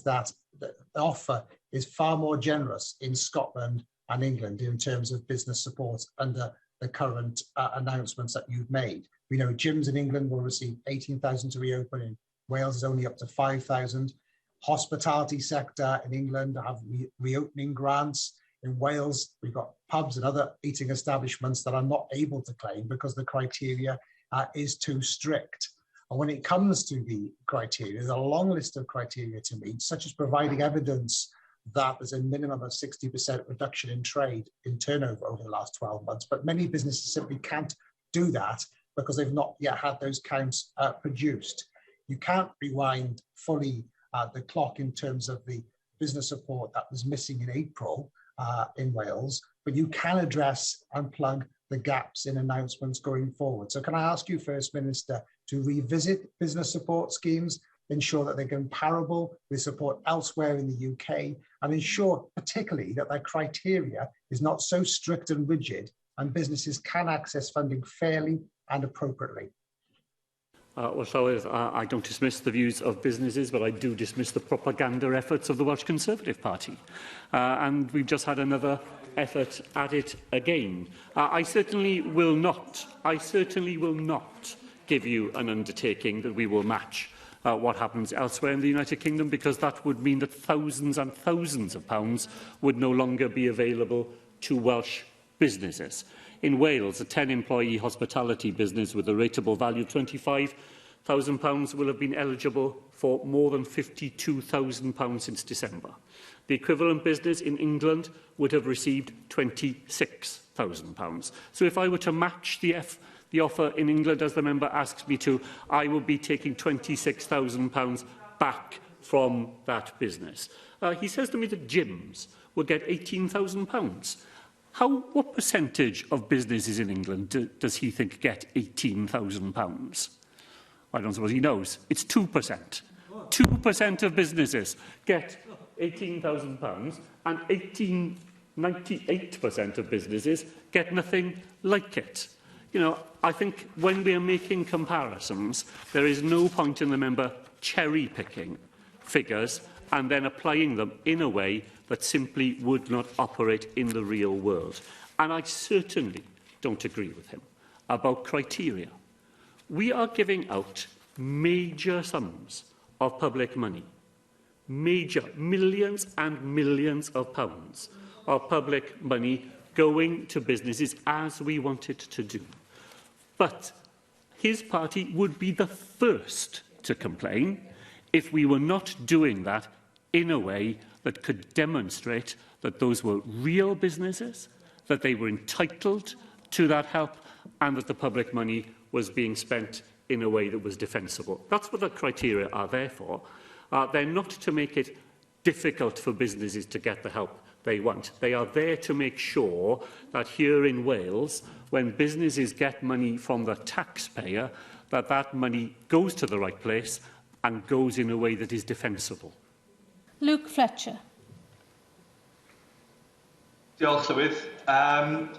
Speaker 14: that the offer is far more generous in Scotland and England in terms of business support under the current announcements that you've made. We know gyms in England will receive 18,000 to reopen. In Wales is only up to 5,000. Hospitality sector in England have reopening grants. In Wales, we've got pubs and other eating establishments that are not able to claim because the criteria is too strict. And when it comes to the criteria, there's a long list of criteria to meet, such as providing evidence that there's a minimum of 60% reduction in trade in turnover over the last 12 months. But many businesses simply can't do that because they've not yet had those counts produced. You can't rewind fully the clock in terms of the business support that was missing in April in Wales, but you can address and plug the gaps in announcements going forward. So can I ask you, First Minister, to revisit business support schemes, ensure that they're comparable with support elsewhere in the UK, and ensure particularly that their criteria is not so strict and rigid and businesses can access funding fairly and appropriately?
Speaker 2: Well, Llywydd, I don't dismiss the views of businesses, but I do dismiss the propaganda efforts of the Welsh Conservative Party. And we've just had another effort at it again. I certainly will not give you an undertaking that we will match what happens elsewhere in the United Kingdom, because that would mean that thousands and thousands of pounds would no longer be available to Welsh businesses. In Wales, a 10-employee hospitality business with a rateable value of £25,000 will have been eligible for more than £52,000 since December. The equivalent business in England would have received £26,000. So if I were to match the offer in England, as the member asks me to, I would be taking £26,000 back from that business. He says to me that gyms will get £18,000. What percentage of businesses in England does he think get £18,000? I don't suppose he knows. It's 2%. 2% of businesses get £18,000, and 98% of businesses get nothing like it. You know, I think when we are making comparisons, there is no point in the member cherry-picking figures and then applying them in a way that simply would not operate in the real world. And I certainly don't agree with him about criteria. We are giving out major sums of public money, major millions and millions of pounds of public money going to businesses as we wanted to do. But his party would be the first to complain if we were not doing that in a way that could demonstrate that those were real businesses, that they were entitled to that help, and that the public money was being spent in a way that was defensible. That's what the criteria are there for. They're not to make it difficult for businesses to get the help they want. They are there to make sure that here in Wales, when businesses get money from the taxpayer, that that money goes to the right place and goes in a way that is defensible.
Speaker 4: Luke Fletcher.
Speaker 15: Diolch, Llywydd.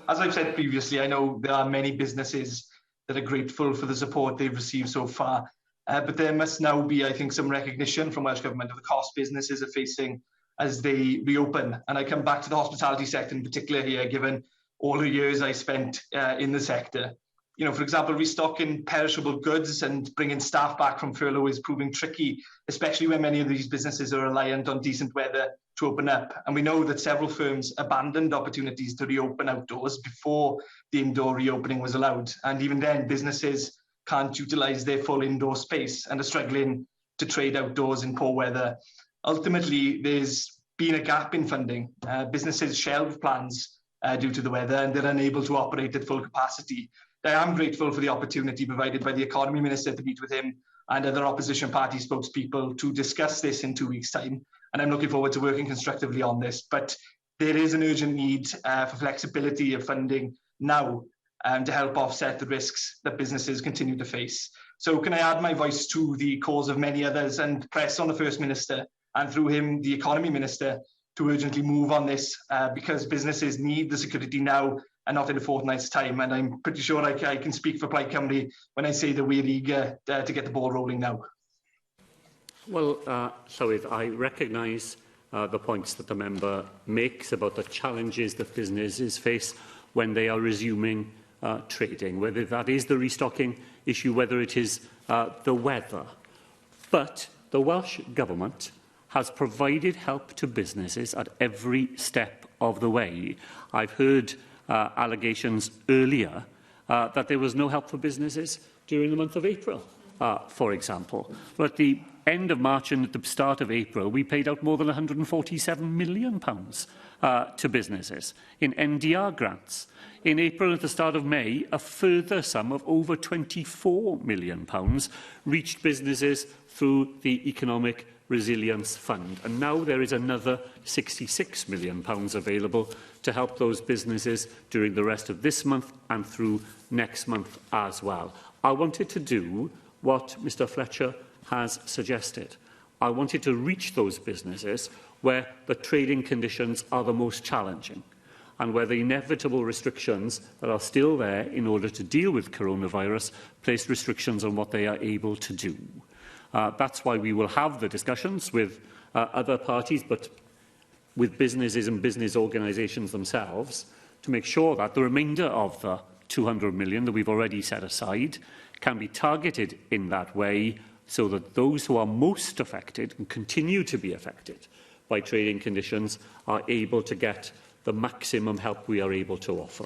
Speaker 15: As I've said previously, I know there are many businesses that are grateful for the support they've received so far. But there must now be, I think, some recognition from Welsh Government of the cost businesses are facing as they reopen. And I come back to the hospitality sector in particular here, given all the years I spent in the sector. You know, for example, restocking perishable goods and bringing staff back from furlough is proving tricky, especially when many of these businesses are reliant on decent weather to open up. And we know that several firms abandoned opportunities to reopen outdoors before the indoor reopening was allowed. And even then, businesses can't utilise their full indoor space and are struggling to trade outdoors in poor weather. Ultimately, there's been a gap in funding. Businesses shelve plans due to the weather, and they're unable to operate at full capacity. I am grateful for the opportunity provided by the Economy Minister to meet with him and other opposition party spokespeople to discuss this in 2 weeks' time. And I'm looking forward to working constructively on this. But there is an urgent need for flexibility of funding now to help offset the risks that businesses continue to face. So can I add my voice to the cause of many others and press on the First Minister and through him the Economy Minister to urgently move on this because businesses need the security now and not in a fortnight's time. And I'm pretty sure I can speak for Plaid Cymru when I say that we're eager to get the ball rolling now.
Speaker 2: Well, Llywydd, I recognise the points that the member makes about the challenges that businesses face when they are resuming trading, whether that is the restocking issue, whether it is the weather. But the Welsh Government has provided help to businesses at every step of the way. I've heard allegations earlier that there was no help for businesses during the month of April, for example. But at the end of March and at the start of April, we paid out more than £147 million to businesses in NDR grants. In April, at the start of May, a further sum of over £24 million reached businesses through the Economic Resilience Fund. And now there is another £66 million available to help those businesses during the rest of this month and through next month as well. I wanted to do what Mr Fletcher has suggested. I wanted to reach those businesses where the trading conditions are the most challenging and where the inevitable restrictions that are still there in order to deal with coronavirus place restrictions on what they are able to do. That's why we will have the discussions with other parties, but with businesses and business organisations themselves, to make sure that the remainder of the £200 million that we've already set aside can be targeted in that way so that those who are most affected and continue to be affected by trading conditions are able to get the maximum help we are able to offer.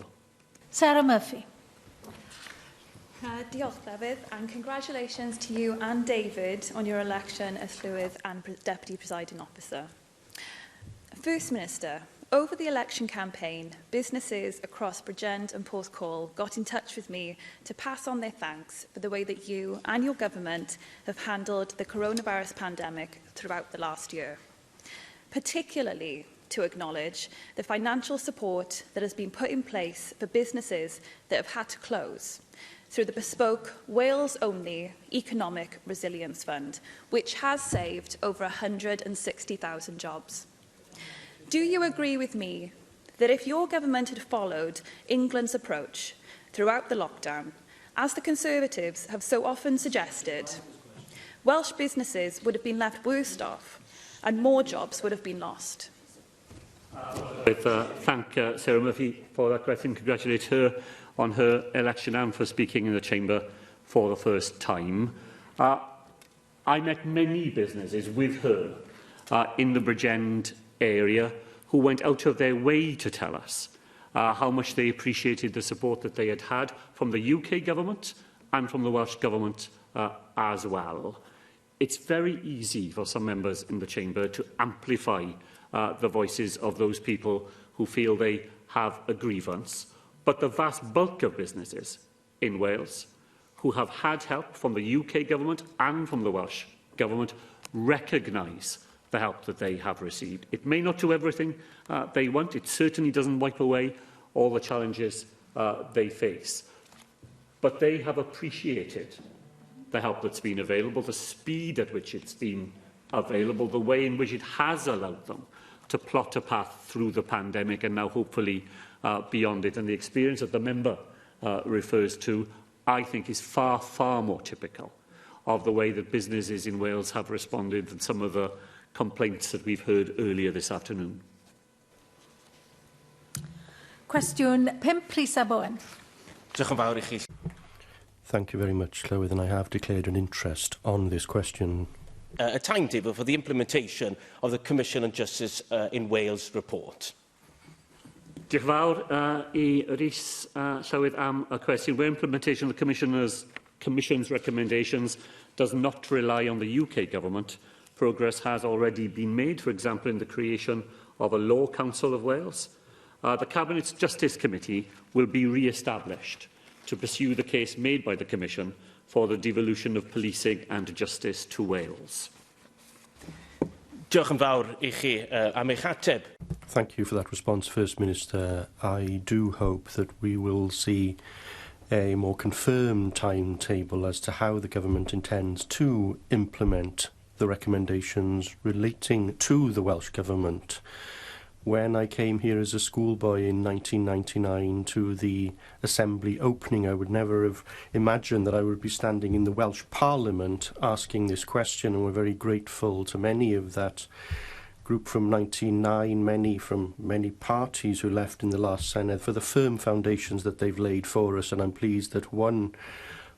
Speaker 4: Sarah Murphy.
Speaker 16: Diolch, Llywydd, and congratulations to you and David on your election as Llywydd and Deputy Presiding Officer. First Minister, over the election campaign, businesses across Bridgend and Porthcawl got in touch with me to pass on their thanks for the way that you and your government have handled the coronavirus pandemic throughout the last year, particularly to acknowledge the financial support that has been put in place for businesses that have had to close through the bespoke Wales-only Economic Resilience Fund, which has saved over 160,000 jobs. Do you agree with me that if your government had followed England's approach, throughout the lockdown, as the Conservatives have so often suggested, Welsh businesses would have been left worse off and more jobs would have been lost.
Speaker 2: Thank Sarah Murphy for that question. Congratulate her on her election and for speaking in the Chamber for the first time. I met many businesses with her in the Bridgend area who went out of their way to tell us how much they appreciated the support that they had had from the UK Government and from the Welsh Government as well. It's very easy for some members in the Chamber to amplify the voices of those people who feel they have a grievance, but the vast bulk of businesses in Wales who have had help from the UK Government and from the Welsh Government recognise the help that they have received. It may not do everything they want. It certainly doesn't wipe away all the challenges they face. But they have appreciated the help that's been available, the speed at which it's been available, the way in which it has allowed them to plot a path through the pandemic and now hopefully beyond it. And the experience that the member refers to, I think, is far, far more typical of the way that businesses in Wales have responded than some of the complaints that we've heard earlier this afternoon.
Speaker 4: Cwestiwn 5, Lisa Bowen.
Speaker 1: Thank you very much, Llywydd, and I have declared an interest on this question.
Speaker 17: A timetable for the implementation of the Commission on Justice in Wales report.
Speaker 2: Diolch yn fawr I Rhys Llywydd am y cwestiwn. Where implementation of the Commission's recommendations does not rely on the UK Government, progress has already been made, for example, in the creation of a Law Council of Wales. The Cabinet's Justice Committee will be re-established to pursue the case made by the Commission for the devolution of policing and justice to Wales.
Speaker 17: Diolch yn fawr I chi am eich ateb.
Speaker 1: Thank you for that response, First Minister. I do hope that we will see a more confirmed timetable as to how the Government intends to implement the recommendations relating to the Welsh Government. When I came here as a schoolboy in 1999 to the Assembly opening, I would never have imagined that I would be standing in the Welsh Parliament asking this question, and we're very grateful to many of that group from 1999, many from many parties who left in the last Senedd, for the firm foundations that they've laid for us, and I'm pleased that one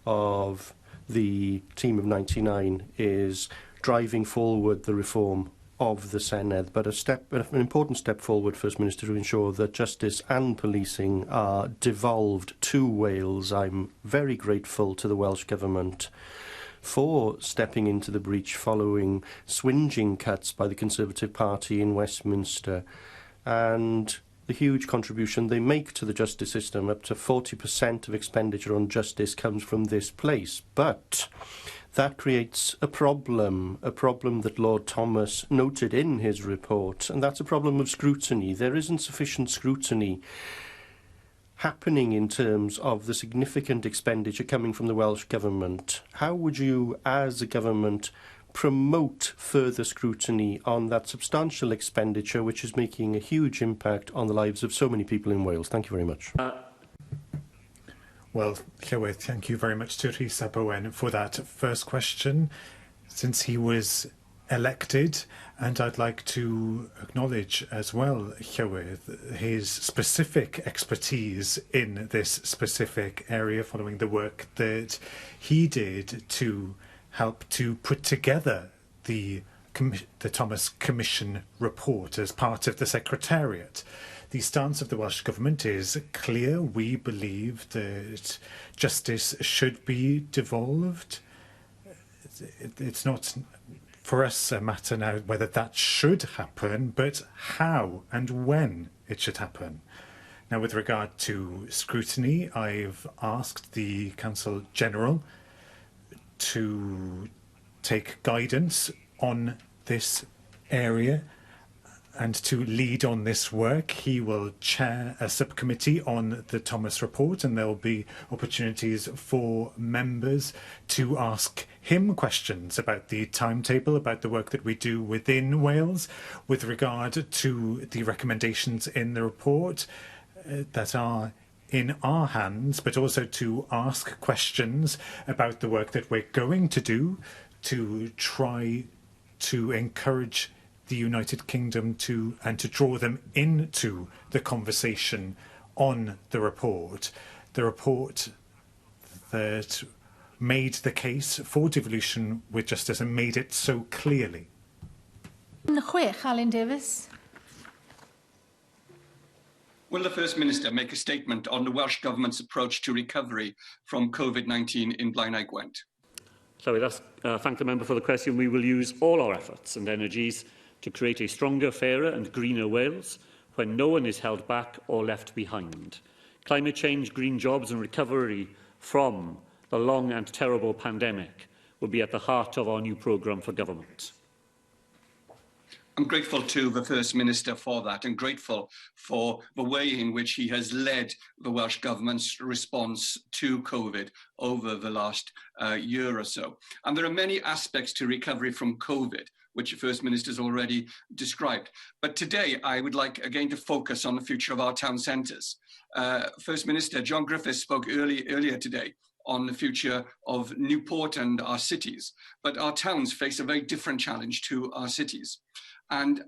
Speaker 1: of the team of 99 is driving forward the reform of the Senedd, but an important step forward, First Minister, to ensure that justice and policing are devolved to Wales. I'm very grateful to the Welsh Government for stepping into the breach following swingeing cuts by the Conservative Party in Westminster and the huge contribution they make to the justice system. Up to 40% of expenditure on justice comes from this place. But that creates a problem that Lord Thomas noted in his report, and that's a problem of scrutiny. There isn't sufficient scrutiny happening in terms of the significant expenditure coming from the Welsh Government. How would you, as a government, promote further scrutiny on that substantial expenditure which is making a huge impact on the lives of so many people in Wales? Thank you very much.
Speaker 3: Well, Llywydd, thank you very much to Rhys Bowen for that first question, since he was elected, and I'd like to acknowledge as well, Llywydd, his specific expertise in this specific area following the work that he did to help to put together the Thomas Commission report as part of the Secretariat. The stance of the Welsh Government is clear. We believe that justice should be devolved. It's not for us a matter now whether that should happen, but how and when it should happen. Now, with regard to scrutiny, I've asked the Council General to take guidance on this area and to lead on this work. He will chair a subcommittee on the Thomas report, and there will be opportunities for members to ask him questions about the timetable, about the work that we do within Wales with regard to the recommendations in the report that are in our hands, but also to ask questions about the work that we're going to do to try to encourage the United Kingdom to draw them into the conversation on the report that made the case for devolution with justice and made it so clearly.
Speaker 4: Alan Davis.
Speaker 18: Will the First Minister make a statement on the Welsh Government's approach to recovery from COVID-19 in Blaenau Gwent?
Speaker 2: So we thank the member for the question. We will use all our efforts and energies to create a stronger, fairer and greener Wales when no one is held back or left behind. Climate change, green jobs and recovery from the long and terrible pandemic will be at the heart of our new programme for government.
Speaker 18: I'm grateful to the First Minister for that and grateful for the way in which he has led the Welsh Government's response to COVID over the last year or so. And there are many aspects to recovery from COVID, which the First Minister has already described. But today, I would like again to focus on the future of our town centres. First Minister John Griffiths spoke earlier today on the future of Newport and our cities. But our towns face a very different challenge to our cities. And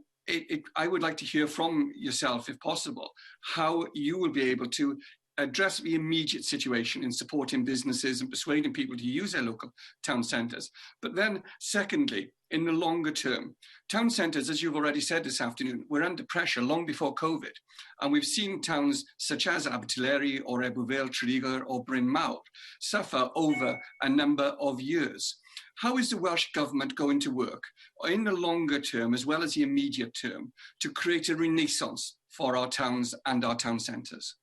Speaker 18: I would like to hear from yourself, if possible, how you will be able to address the immediate situation in supporting businesses and persuading people to use their local town centres. But then, secondly, in the longer term, town centres, as you've already said this afternoon, were under pressure long before COVID. And we've seen towns such as Abertillery or Ebbw Treigr or Bryn Mawr suffer over a number of years. How is the Welsh Government going to work in the longer term as well as the immediate term to create a renaissance for our towns and our town centres?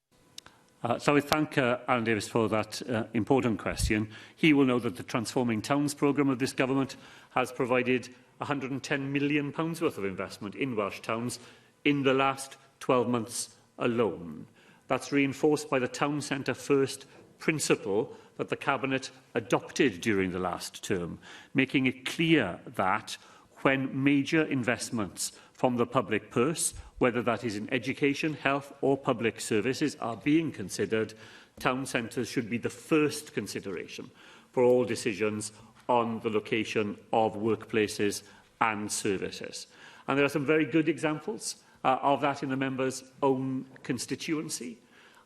Speaker 2: So I thank Alan Davis for that important question. He will know that the Transforming Towns programme of this government has provided £110 million worth of investment in Welsh towns in the last 12 months alone. That's reinforced by the Town Centre First principle that the Cabinet adopted during the last term, making it clear that when major investments from the public purse, whether that is in education, health or public services, are being considered, town centres should be the first consideration for all decisions on the location of workplaces and services. And there are some very good examples of that in the member's own constituency.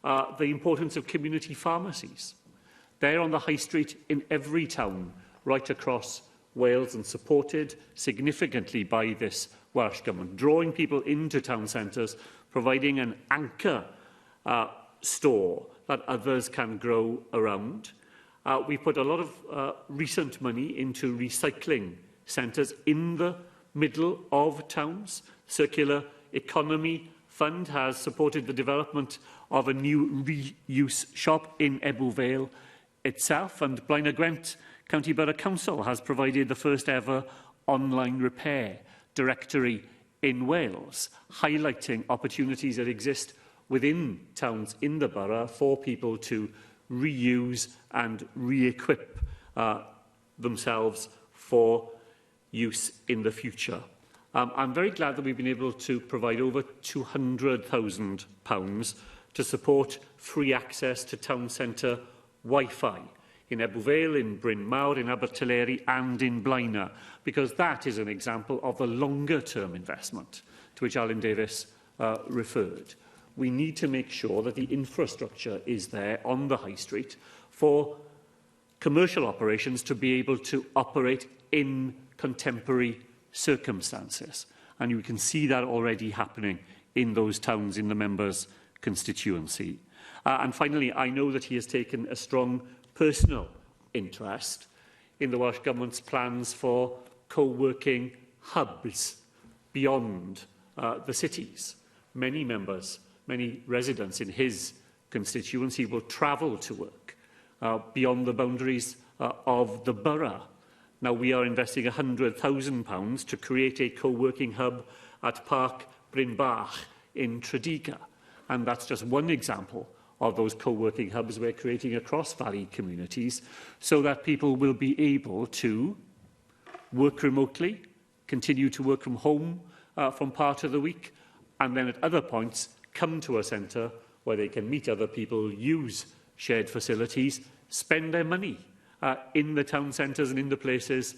Speaker 2: The importance of community pharmacies. They're on the high street in every town right across Wales and supported significantly by this Welsh Government, drawing people into town centres, providing an anchor store that others can grow around. We put a lot of recent money into recycling centres in the middle of towns. Circular Economy Fund has supported the development of a new reuse shop in Ebbw itself, and Blaenau Gwent County Borough Council has provided the first ever online repair directory in Wales, highlighting opportunities that exist within towns in the borough for people to reuse and re-equip themselves for use in the future. I'm very glad that we've been able to provide over £200,000 to support free access to town centre Wi-Fi in Ebbw, in Bryn Mawr, in Abertillery and in Blaenau, because that is an example of the longer-term investment to which Alan Davis referred. We need to make sure that the infrastructure is there on the high street for commercial operations to be able to operate in contemporary circumstances. And you can see that already happening in those towns in the member's constituency. And finally, I know that he has taken a strong personal interest in the Welsh Government's plans for co-working hubs beyond the cities. Many members, many residents in his constituency will travel to work beyond the boundaries of the borough. Now, we are investing £100,000 to create a co-working hub at Parc Bryn Bach in Tredigr, and that's just one example of those co-working hubs we're creating across valley communities so that people will be able to work remotely, continue to work from home from part of the week, and then at other points come to a centre where they can meet other people, use shared facilities, spend their money in the town centres and in the places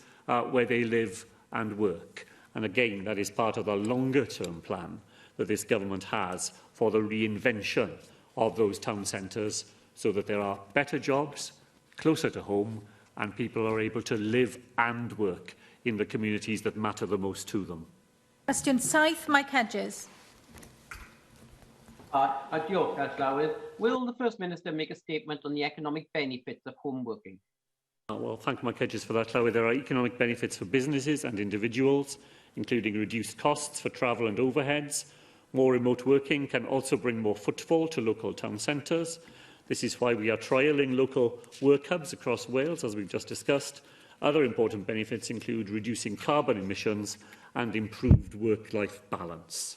Speaker 2: where they live and work. And again, that is part of the longer-term plan that this government has for the reinvention of those town centres, so that there are better jobs, closer to home, and people are able to live and work in the communities that matter the most to them.
Speaker 4: Question 7, Mike Hedges.
Speaker 19: Diolch, Llywydd. Will the First Minister make a statement on the economic benefits of home working?
Speaker 2: Well, thank Mike Hedges for that, Llywydd. There are economic benefits for businesses and individuals, including reduced costs for travel and overheads. More remote working can also bring more footfall to local town centres. This is why we are trialling local work hubs across Wales, as we've just discussed. Other important benefits include reducing carbon emissions and improved work-life balance.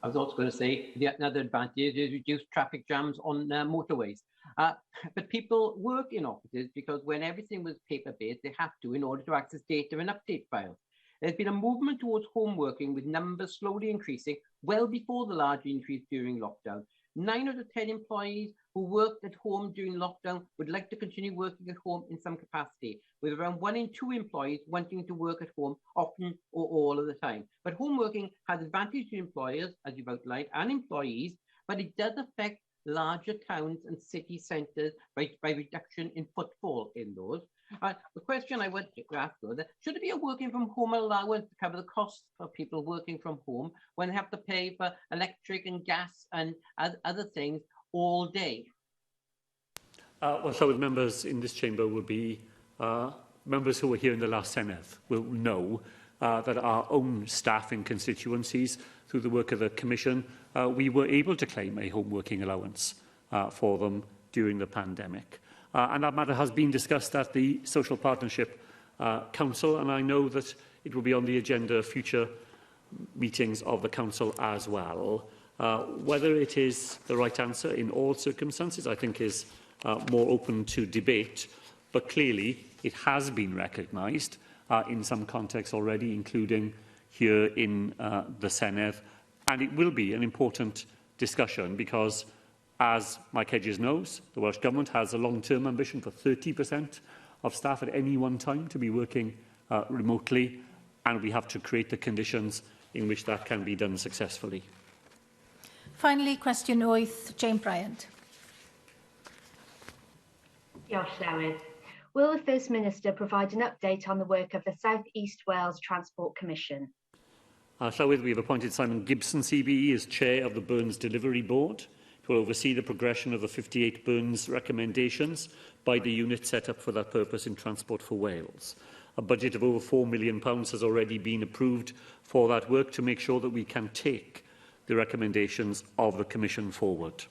Speaker 19: I was also going to say another advantage is reduced traffic jams on motorways. But people work in offices because when everything was paper-based, they have to in order to access data and update files. There's been a movement towards home working, with numbers slowly increasing well before the large increase during lockdown. 9 out of 10 employees who worked at home during lockdown would like to continue working at home in some capacity, with around 1 in 2 employees wanting to work at home often or all of the time. But home working has advantage to employers, as you've outlined, and employees, but it does affect larger towns and city centres by reduction in footfall in those. The question I would ask, though, should there be a working from home allowance to cover the costs for people working from home when they have to pay for electric and gas and other things all day?
Speaker 2: Well, so with members in this chamber will be members who were here in the last Senedd will know that our own staff in constituencies, through the work of the Commission, we were able to claim a home working allowance for them during the pandemic. And that matter has been discussed at the Social Partnership Council, and I know that it will be on the agenda of future meetings of the Council as well. Whether it is the right answer in all circumstances, I think, is more open to debate, but clearly it has been recognised in some contexts already, including here in the Senedd, and it will be an important discussion because, as Mike Hedges knows, the Welsh Government has a long-term ambition for 30% of staff at any one time to be working remotely, and we have to create the conditions in which that can be done successfully.
Speaker 4: Finally, question 8, Jane Bryant.
Speaker 20: Diolch, Llywydd. Will the First Minister provide an update on the work of the South East Wales Transport Commission?
Speaker 2: Llywydd, we have appointed Simon Gibson, CBE, as Chair of the Burns Delivery Board, who will oversee the progression of the 58 Burns recommendations by the unit set up for that purpose in Transport for Wales. A budget of over £4 million has already been approved for that work to make sure that we can take the recommendations of the Commission forward.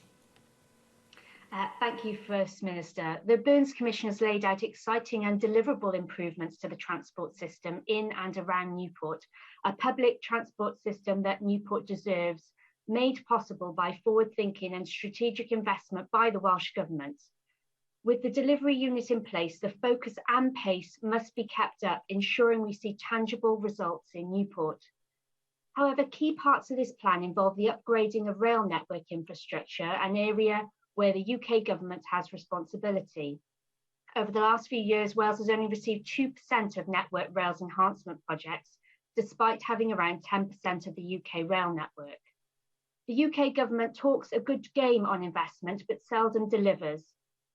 Speaker 20: Thank you, First Minister. The Burns Commission has laid out exciting and deliverable improvements to the transport system in and around Newport, a public transport system that Newport deserves, made possible by forward-thinking and strategic investment by the Welsh Government. With the delivery unit in place, the focus and pace must be kept up, ensuring we see tangible results in Newport. However, key parts of this plan involve the upgrading of rail network infrastructure, an area where the UK Government has responsibility. Over the last few years, Wales has only received 2% of Network Rail's enhancement projects, despite having around 10% of the UK rail network. The UK Government talks a good game on investment, but seldom delivers.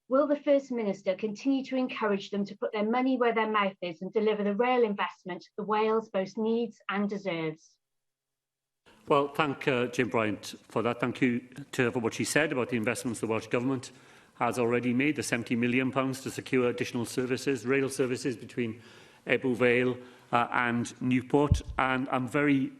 Speaker 20: Will the First Minister continue to encourage them to put their money where their mouth is and deliver the rail investment that Wales both needs and deserves?
Speaker 2: Well, thank Jim Bryant for that. Thank you to her for what she said about the investments the Welsh Government has already made, the £70 million to secure additional services, rail services between Ebbw Vale and Newport. And I'm very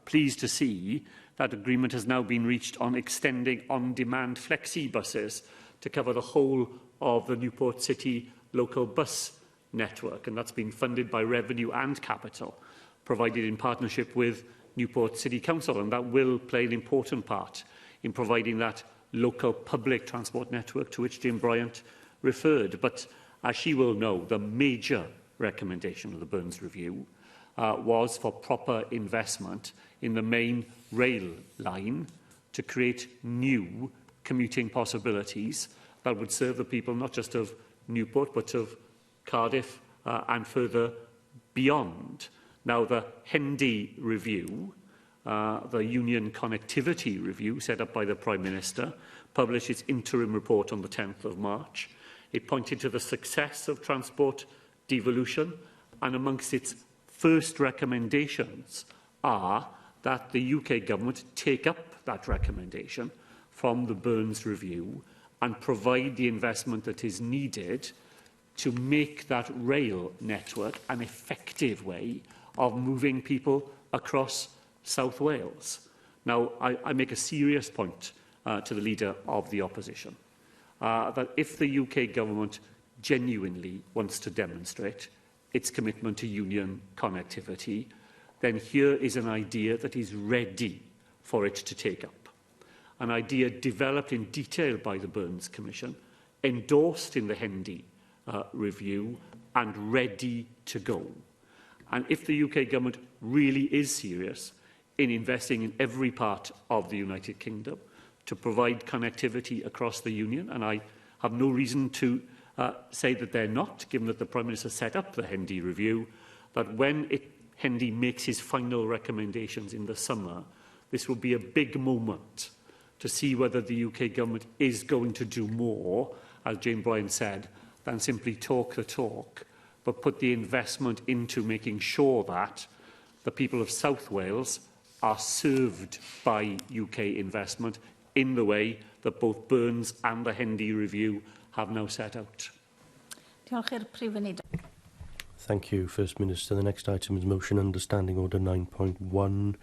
Speaker 2: pleased to see that agreement has now been reached on extending on-demand flexi buses to cover the whole of the Newport City local bus network. And that's been funded by revenue and capital, provided in partnership with Newport City Council, and that will play an important part in providing that local public transport network to which Jim Bryant referred. But as she will know, the major recommendation of the Burns Review was for proper investment in the main rail line to create new commuting possibilities that would serve the people not just of Newport but of Cardiff and further beyond. Now, the Hendy Review, the Union Connectivity Review set up by the Prime Minister, published its interim report on the 10th of March. It pointed to the success of transport devolution, and amongst its first recommendations are that the UK Government take up that recommendation from the Burns Review and provide the investment that is needed to make that rail network an effective way of moving people across South Wales. Now, I make a serious point to the Leader of the Opposition that if the UK Government genuinely wants to demonstrate its commitment to union connectivity, then here is an idea that is ready for it to take up. An idea developed in detail by the Burns Commission, endorsed in the Hendy Review, and ready to go. And if the UK Government really is serious in investing in every part of the United Kingdom to provide connectivity across the Union, and I have no reason to say that they're not, given that the Prime Minister set up the Hendy Review, that when Hendy makes his final recommendations in the summer, this will be a big moment to see whether the UK Government is going to do more, as Jane Bryan said, than simply talk the talk, but put the investment into making sure that the people of South Wales are served by UK investment in the way that both Burns and the Hendy Review have now set out.
Speaker 1: Thank you, First Minister. The next item is Motion Understanding Order 9.1.